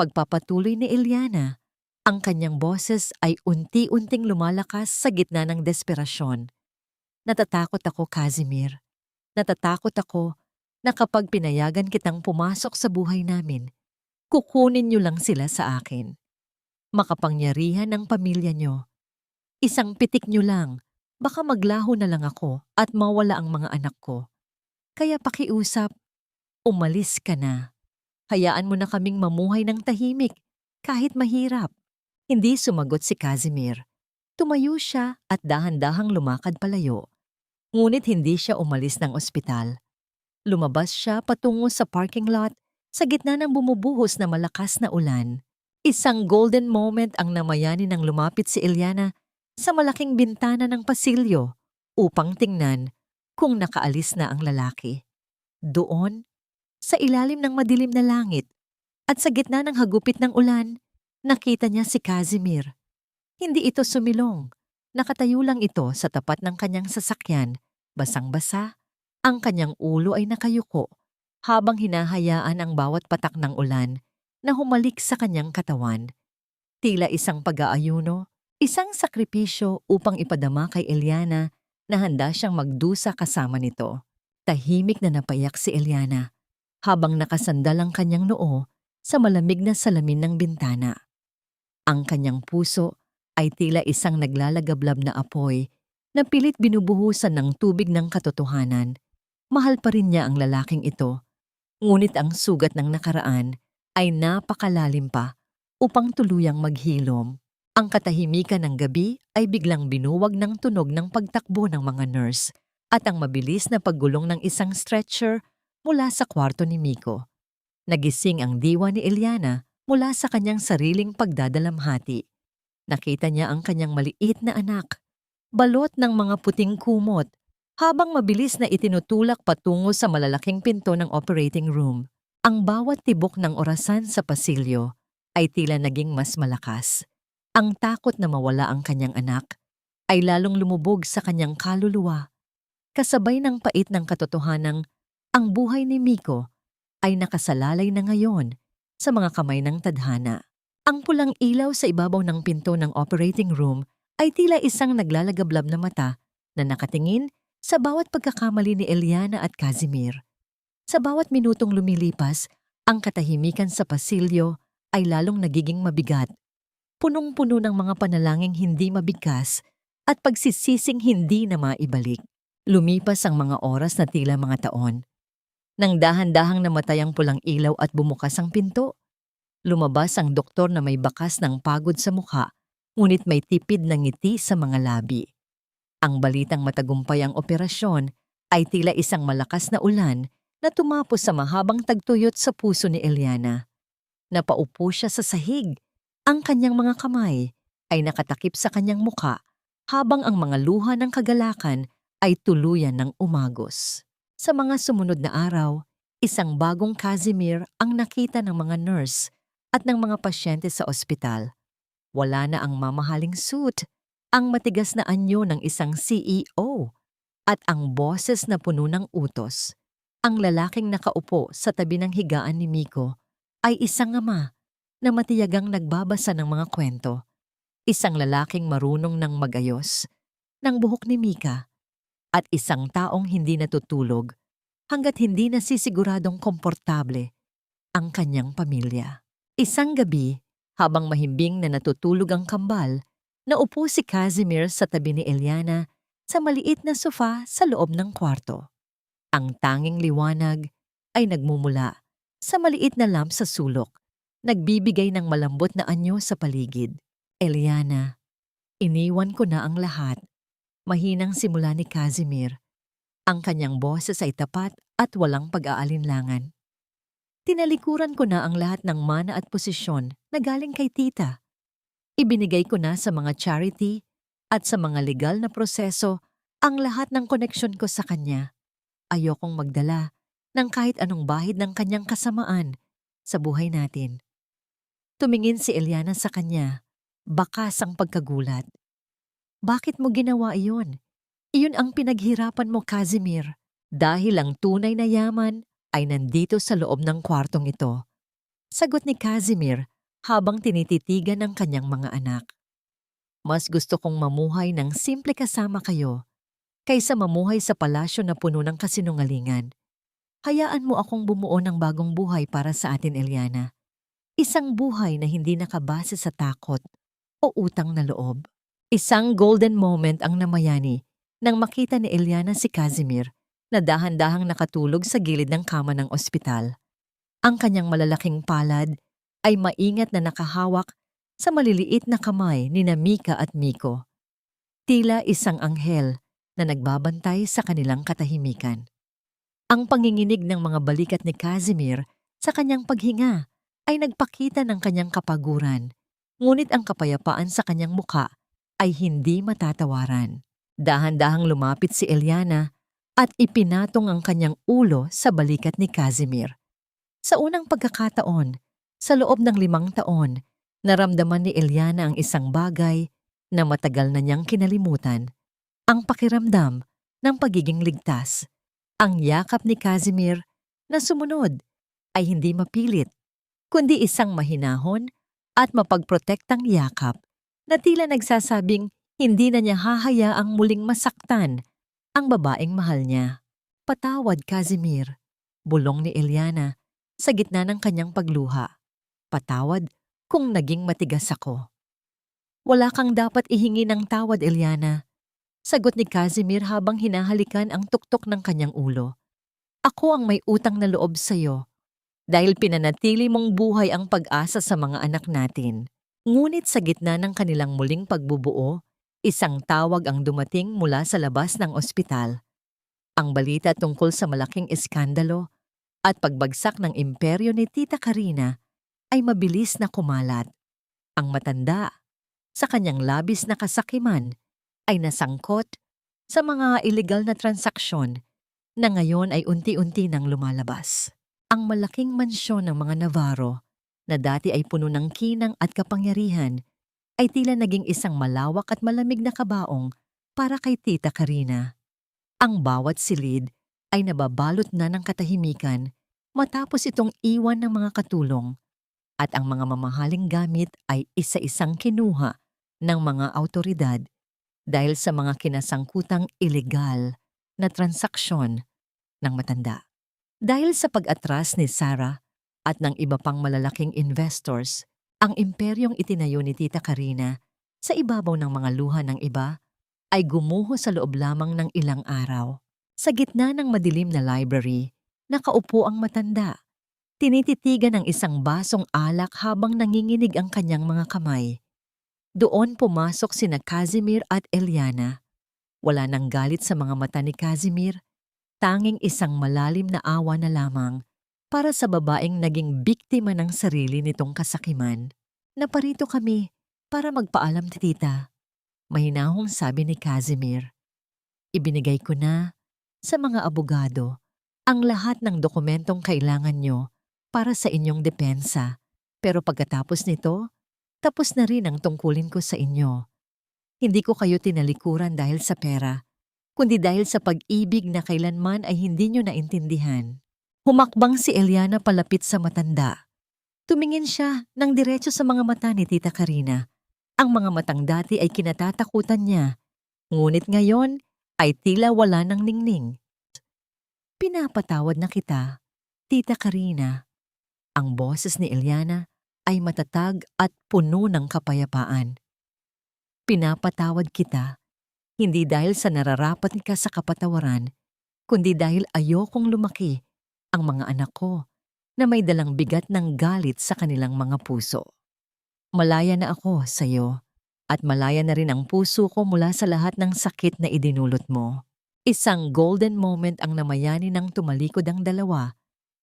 Pagpapatuloy ni Eliana, ang kanyang boses ay unti-unting lumalakas sa gitna ng desperasyon. "Natatakot ako, Casimir. Natatakot ako na kapag pinayagan kitang pumasok sa buhay namin, kukunin niyo lang sila sa akin. Makapangyarihan ng pamilya niyo. Isang pitik niyo lang, baka maglaho na lang ako at mawala ang mga anak ko. Kaya pakiusap, umalis ka na. Hayaan mo na kaming mamuhay ng tahimik, kahit mahirap." Hindi sumagot si Casimir. Tumayo siya at dahan-dahang lumakad palayo. Ngunit hindi siya umalis ng ospital. Lumabas siya patungo sa parking lot sa gitna ng bumubuhos na malakas na ulan. Isang golden moment ang namayani nang lumapit si Eliana sa malaking bintana ng pasilyo upang tingnan kung nakaalis na ang lalaki. Doon, sa ilalim ng madilim na langit at sa gitna ng hagupit ng ulan, nakita niya si Casimir. Hindi ito sumilong. Nakatayo lang ito sa tapat ng kanyang sasakyan, basang-basa. Ang kanyang ulo ay nakayuko habang hinahayaan ang bawat patak ng ulan na humalik sa kanyang katawan. Tila isang pag-aayuno, isang sakripisyo upang ipadama kay Eliana na handa siyang magdusa kasama nito. Tahimik na napayak si Eliana habang nakasandal ang kanyang noo sa malamig na salamin ng bintana. Ang kanyang puso ay tila isang naglalagablab na apoy na pilit binubuhusan ng tubig ng katotohanan. Mahal pa rin niya ang lalaking ito, ngunit ang sugat ng nakaraan ay napakalalim pa upang tuluyang maghilom. Ang katahimikan ng gabi ay biglang binuwag ng tunog ng pagtakbo ng mga nurse at ang mabilis na paggulong ng isang stretcher mula sa kwarto ni Miko. Nagising ang diwa ni Eliana mula sa kanyang sariling pagdadalamhati. Nakita niya ang kanyang maliit na anak, balot ng mga puting kumot, habang mabilis na itinutulak patungo sa malalaking pinto ng operating room. Ang bawat tibok ng orasan sa pasilyo ay tila naging mas malakas. Ang takot na mawala ang kanyang anak ay lalong lumubog sa kanyang kaluluwa. Kasabay ng pait ng katotohanang ang buhay ni Miko ay nakasalalay na ngayon sa mga kamay ng tadhana. Ang pulang ilaw sa ibabaw ng pinto ng operating room ay tila isang naglalagablab na mata na nakatingin sa bawat pagkakamali ni Eliana at Casimir. Sa bawat minutong lumilipas, ang katahimikan sa pasilyo ay lalong nagiging mabigat. Punong-puno ng mga panalangin hindi mabigkas at pagsisising hindi na maibalik. Lumipas ang mga oras na tila mga taon. Nang dahan-dahang namatay ang pulang ilaw at bumukas ang pinto, lumabas ang doktor na may bakas ng pagod sa mukha, ngunit may tipid na ngiti sa mga labi. Ang balitang matagumpay ang operasyon ay tila isang malakas na ulan na tumapos sa mahabang tagtuyot sa puso ni Eliana. Napaupo siya sa sahig. Ang kanyang mga kamay ay nakatakip sa kanyang mukha habang ang mga luha ng kagalakan ay tuluyan ng umagos. Sa mga sumunod na araw, isang bagong Casimir ang nakita ng mga nurse at ng mga pasyente sa ospital. Wala na ang mamahaling suit, ang matigas na anyo ng isang CEO, at ang boses na puno ng utos. Ang lalaking nakaupo sa tabi ng higaan ni Miko ay isang ama na matiyagang nagbabasa ng mga kwento. Isang lalaking marunong ng magayos ng buhok ni Mika at isang taong hindi natutulog hanggat hindi nasisiguradong komportable ang kanyang pamilya. Isang gabi, habang mahimbing na natutulog ang kambal, naupo si Casimir sa tabi ni Eliana sa maliit na sofa sa loob ng kwarto. Ang tanging liwanag ay nagmumula sa maliit na lamp sa sulok, nagbibigay ng malambot na anyo sa paligid. Eliana, iniwan ko na ang lahat. Mahinang simula ni Casimir. Ang kanyang boses ay tapat at walang pag-aalinlangan. Tinalikuran ko na ang lahat ng mana at posisyon na galing kay tita. Ibinigay ko na sa mga charity at sa mga legal na proseso ang lahat ng koneksyon ko sa kanya. Ayokong magdala ng kahit anong bahid ng kanyang kasamaan sa buhay natin. Tumingin si Eliana sa kanya, bakas ang pagkagulat. Bakit mo ginawa iyon? Iyon ang pinaghirapan mo, Casimir. Dahil ang tunay na yaman ay nandito sa loob ng kwartong ito. Sagot ni Casimir habang tinititigan ng kanyang mga anak. Mas gusto kong mamuhay ng simple kasama kayo kaysa mamuhay sa palasyo na puno ng kasinungalingan. Hayaan mo akong bumuo ng bagong buhay para sa atin, Eliana. Isang buhay na hindi nakabase sa takot o utang na loob. Isang golden moment ang namayani nang makita ni Eliana si Casimir na dahan-dahang nakatulog sa gilid ng kama ng ospital. Ang kanyang malalaking palad ay maingat na nakahawak sa maliliit na kamay ni Mika at Miko. Tila isang anghel na nagbabantay sa kanilang katahimikan. Ang panginginig ng mga balikat ni Casimir sa kanyang paghinga ay nagpakita ng kanyang kapaguran, ngunit ang kapayapaan sa kanyang muka ay hindi matatawaran. Dahan-dahang lumapit si Eliana at ipinatong ang kanyang ulo sa balikat ni Casimir. Sa unang pagkakataon, sa loob ng 5 taon, naramdaman ni Eliana ang isang bagay na matagal na niyang kinalimutan, ang pakiramdam ng pagiging ligtas. Ang yakap ni Casimir na sumunod ay hindi mapilit, kundi isang mahinahon at mapagprotektang yakap na tila nagsasabing hindi na niya hahayaang muling masaktan ang babaeng mahal niya. Patawad, Casimir, bulong ni Eliana sa gitna ng kanyang pagluha. Patawad kung naging matigas ako. Wala kang dapat ihingi ng tawad, Eliana, sagot ni Casimir habang hinahalikan ang tuktok ng kanyang ulo. Ako ang may utang na loob sa iyo dahil pinanatili mong buhay ang pag-asa sa mga anak natin. Ngunit sa gitna ng kanilang muling pagbubuo, isang tawag ang dumating mula sa labas ng ospital. Ang balita tungkol sa malaking iskandalo at pagbagsak ng imperyo ni Tita Karina ay mabilis na kumalat. Ang matanda, sa kanyang labis na kasakiman, ay nasangkot sa mga ilegal na transaksyon na ngayon ay unti-unti nang lumalabas. Ang malaking mansyon ng mga Navarro na dati ay puno ng kinang at kapangyarihan ay tila naging isang malawak at malamig na kabaong para kay Tita Karina. Ang bawat silid ay nababalot na ng katahimikan matapos itong iwan ng mga katulong at ang mga mamahaling gamit ay isa-isang kinuha ng mga awtoridad dahil sa mga kinasangkutang ilegal na transaksyon ng matanda. Dahil sa pag-atras ni Sarah at ng iba pang malalaking investors, ang imperyong itinayo ni Tita Karina sa ibabaw ng mga luha ng iba ay gumuho sa loob lamang ng ilang araw. Sa gitna ng madilim na library, Nakaupo ang matanda. Tinititigan ng isang basong alak habang nanginginig ang kanyang mga kamay. Doon pumasok sina Casimir at Eliana. Wala nang galit sa mga mata ni Casimir, tanging isang malalim na awa na lamang para sa babaeng naging biktima ng sarili nitong kasakiman. Naparito kami para magpaalam, tita. Mahinahong sabi ni Casimir. Ibinigay ko na sa mga abogado ang lahat ng dokumentong kailangan nyo para sa inyong depensa. Pero pagkatapos nito, tapos na rin ang tungkulin ko sa inyo. Hindi ko kayo tinalikuran dahil sa pera, kundi dahil sa pag-ibig na kailanman ay hindi nyo naintindihan. Humakbang si Eliana palapit sa matanda. Tumingin siya ng diretso sa mga mata ni Tita Karina. Ang mga matang dati ay kinatatakutan niya, ngunit ngayon ay tila wala ng ningning. Pinapatawad na kita, Tita Karina. Ang boses ni Eliana ay matatag at puno ng kapayapaan. Pinapatawad kita, hindi dahil sa nararapat ka sa kapatawaran, kundi dahil ayokong lumaki ang mga anak ko na may dalang bigat ng galit sa kanilang mga puso. Malaya na ako sa iyo at malaya na rin ang puso ko mula sa lahat ng sakit na idinulot mo. Isang golden moment ang namayani ng tumalikod ang dalawa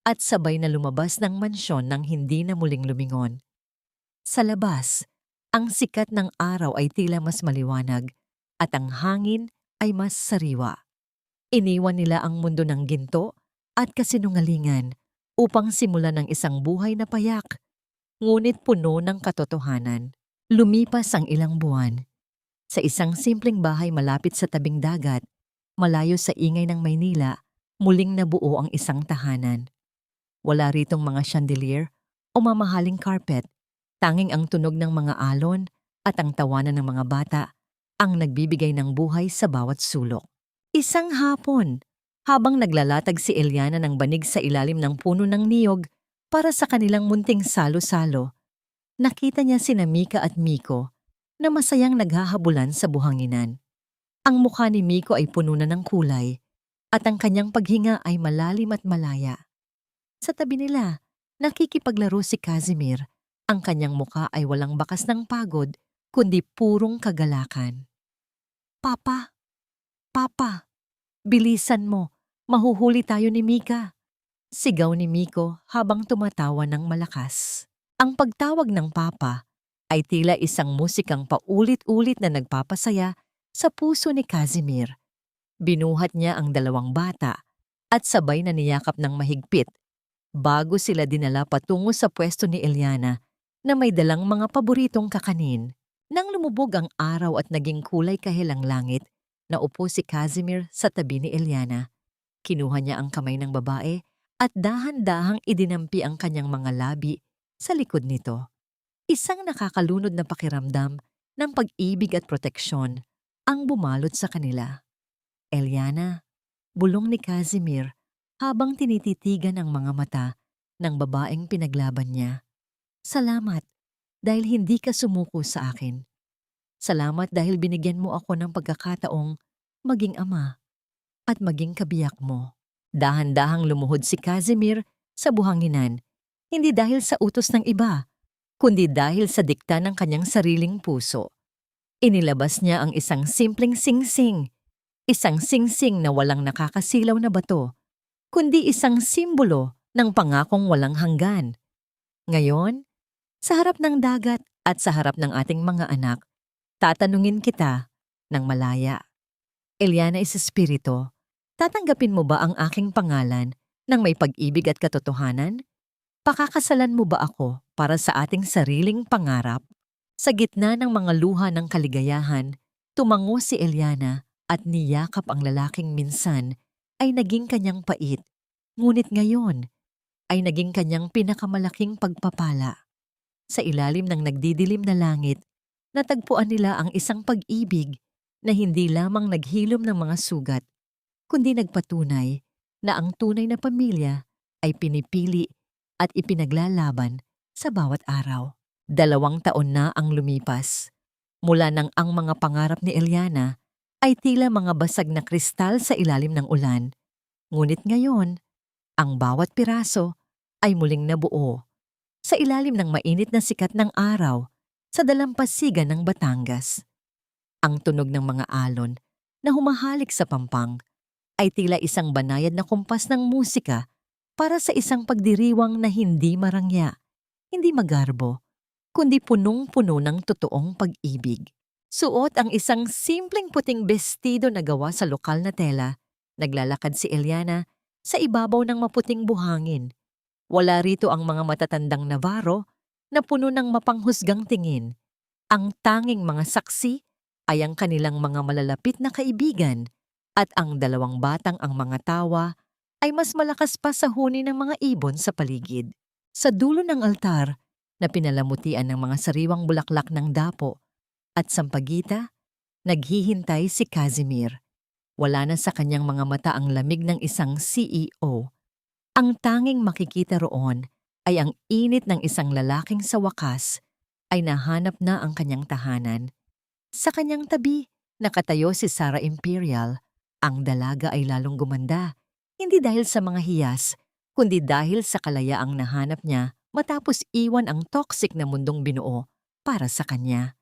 at sabay na lumabas ng mansyon nang hindi na muling lumingon. Sa labas, ang sikat ng araw ay tila mas maliwanag at ang hangin ay mas sariwa. Iniwan nila ang mundo ng ginto at kasinungalingan upang simulan ng isang buhay na payak, ngunit puno ng katotohanan. Lumipas ang ilang buwan. Sa isang simpleng bahay malapit sa tabing dagat, malayo sa ingay ng Maynila, muling nabuo ang isang tahanan. Wala ritong mga chandelier o mamahaling carpet, tanging ang tunog ng mga alon at ang tawanan ng mga bata ang nagbibigay ng buhay sa bawat sulok. Isang hapon, habang naglalatag si Eliana ng banig sa ilalim ng puno ng niyog para sa kanilang munting salo-salo, nakita niya sina Mika at Miko na masayang naghahabulan sa buhanginan. Ang mukha ni Miko ay puno na ng kulay at ang kanyang paghinga ay malalim at malaya. Sa tabi nila, nakikipaglaro si Casimir. Ang kanyang mukha ay walang bakas ng pagod, kundi purong kagalakan. Papa! Papa! Bilisan mo! Mahuhuli tayo ni Mika! Sigaw ni Miko habang tumatawa ng malakas. Ang pagtawag ng papa ay tila isang musikang paulit-ulit na nagpapasaya sa puso ni Casimir. Binuhat niya ang dalawang bata at sabay na niyakap ng mahigpit bago sila dinala patungo sa pwesto ni Eliana na may dalang mga paboritong kakanin. Nang lumubog ang araw at naging kulay kahilang langit, naupo si Casimir sa tabi ni Eliana. Kinuha niya ang kamay ng babae at dahan-dahang idinampi ang kanyang mga labi sa likod nito. Isang nakakalunod na pakiramdam ng pag-ibig at proteksyon ang bumalot sa kanila. Eliana, bulong ni Casimir habang tinititigan ang mga mata ng babaeng pinaglaban niya. Salamat dahil hindi ka sumuko sa akin. Salamat dahil binigyan mo ako ng pagkakataong maging ama at maging kabiyak mo. Dahan-dahang lumuhod si Casimir sa buhanginan, hindi dahil sa utos ng iba, kundi dahil sa dikta ng kanyang sariling puso. Inilabas niya ang isang simpleng singsing, isang singsing na walang nakakasilaw na bato, kundi isang simbolo ng pangakong walang hanggan. Ngayon, sa harap ng dagat at sa harap ng ating mga anak, tatanungin kita ng malaya. Eliana is espiritu, tatanggapin mo ba ang aking pangalan ng may pag-ibig at katotohanan? Pakakasalan mo ba ako para sa ating sariling pangarap? Sa gitna ng mga luha ng kaligayahan, tumango si Eliana at niyakap ang lalaking minsan ay naging kanyang pait, ngunit ngayon ay naging kanyang pinakamalaking pagpapala. Sa ilalim ng nagdidilim na langit, natagpuan nila ang isang pag-ibig na hindi lamang naghilom ng mga sugat, kundi nagpatunay na ang tunay na pamilya ay pinipili at ipinaglalaban sa bawat araw. 2 taon na ang lumipas, mula nang ang mga pangarap ni Eliana ay tila mga basag na kristal sa ilalim ng ulan. Ngunit ngayon, Ang bawat piraso ay muling nabuo sa ilalim ng mainit na sikat ng araw sa dalampasigan ng Batangas. Ang tunog ng mga alon na humahalik sa pampang ay tila isang banayad na kumpas ng musika para sa isang pagdiriwang na hindi marangya, hindi magarbo, kundi punong-puno ng totoong pag-ibig. Suot ang isang simpleng puting bestido na gawa sa lokal na tela, naglalakad si Eliana sa ibabaw ng maputing buhangin. Wala rito ang mga matatandang Navarro na puno ng mapanghusgang tingin. Ang tanging mga saksi ay ang kanilang mga malalapit na kaibigan at ang dalawang batang ang mga tawa ay mas malakas pa sa huni ng mga ibon sa paligid. Sa dulo ng altar na pinalamutian ng mga sariwang bulaklak ng dapo at sampagita, naghihintay si Casimir. Wala na sa kanyang mga mata ang lamig ng isang CEO. Ang tanging makikita roon ay ang init ng isang lalaking sa wakas ay nahanap na ang kanyang tahanan. Sa kanyang tabi, nakatayo si Sarah Imperial. Ang dalaga ay lalong gumanda, hindi dahil sa mga hiyas, kundi dahil sa kalayaang nahanap niya matapos iwan ang toxic na mundong binuo para sa kanya.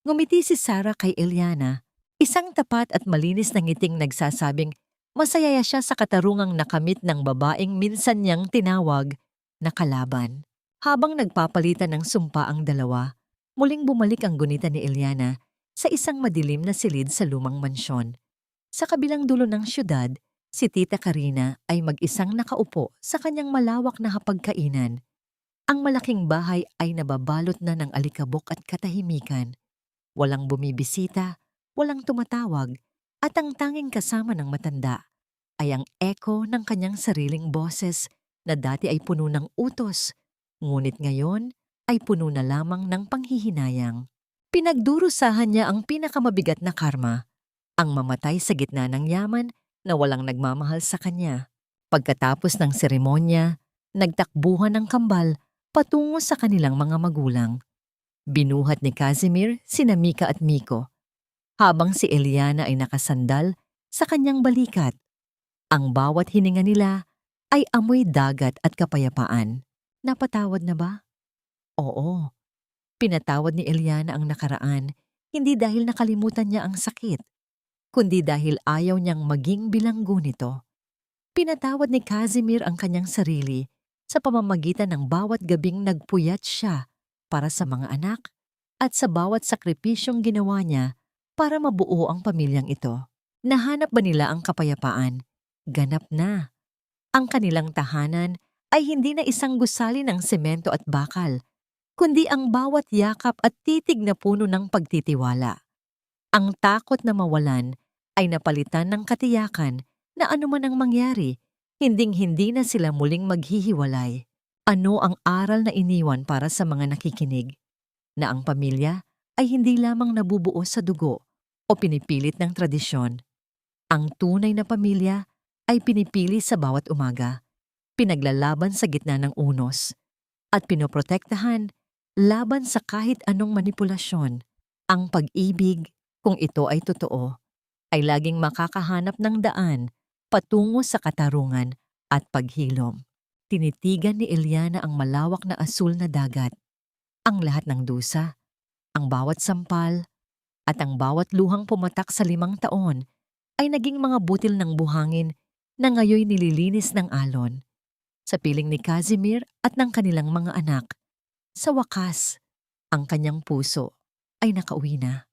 Ngumiti si Sarah kay Eliana, isang tapat at malinis na ngiting nagsasabing masaya siya sa katarungang nakamit ng babaeng minsan niyang tinawag na kalaban. Habang nagpapalitan ng sumpa ang dalawa, muling bumalik ang gunita ni Eliana sa isang madilim na silid sa lumang mansyon. Sa kabilang dulo ng syudad, si Tita Karina ay mag-isang nakaupo sa kanyang malawak na hapagkainan. Ang malaking bahay ay nababalot na ng alikabok at katahimikan. Walang bumibisita, walang tumatawag, at ang tanging kasama ng matanda ay ang echo ng kanyang sariling boses na dati ay puno ng utos, ngunit ngayon ay puno na lamang ng panghihinayang. Pinagdurusahan niya ang pinakamabigat na karma, ang mamatay sa gitna ng yaman na walang nagmamahal sa kanya. Pagkatapos ng seremonya, nagtakbuhan ng kambal patungo sa kanilang mga magulang. Binuhat ni Casimir sina Mika at Miko, habang si Eliana ay nakasandal sa kanyang balikat. Ang bawat hininga nila ay amoy dagat at kapayapaan. Napatawad na ba? Oo. Pinatawad ni Eliana ang nakaraan, hindi dahil nakalimutan niya ang sakit, kundi dahil ayaw niyang maging bilanggo nito. Pinatawad ni Casimir ang kanyang sarili sa pamamagitan ng bawat gabing nagpuyat siya para sa mga anak at sa bawat sakripisyong ginawa niya para mabuo ang pamilyang ito. Nahanap ba nila ang kapayapaan? Ganap na. Ang kanilang tahanan ay hindi na isang gusali ng semento at bakal, kundi ang bawat yakap at titig na puno ng pagtitiwala. Ang takot na mawalan ay napalitan ng katiyakan na anuman ang mangyari, hinding-hindi na sila muling maghihiwalay. Ano ang aral na iniwan para sa mga nakikinig? Na ang pamilya ay hindi lamang nabubuo sa dugo o pinipilit ng tradisyon. Ang tunay na pamilya ay pinipili sa bawat umaga, pinaglalaban sa gitna ng unos, at pinoprotektahan laban sa kahit anong manipulasyon. Ang pag-ibig, kung ito ay totoo, ay laging makakahanap ng daan patungo sa katarungan at paghilom. Tinitigan ni Eliana ang malawak na asul na dagat, ang lahat ng dusa, ang bawat sampal, at ang bawat luhang pumatak sa 5 taon ay naging mga butil ng buhangin na ngayoy nililinis ng alon. Sa piling ni Casimir at ng kanilang mga anak, sa wakas, ang kanyang puso ay nakauwi na.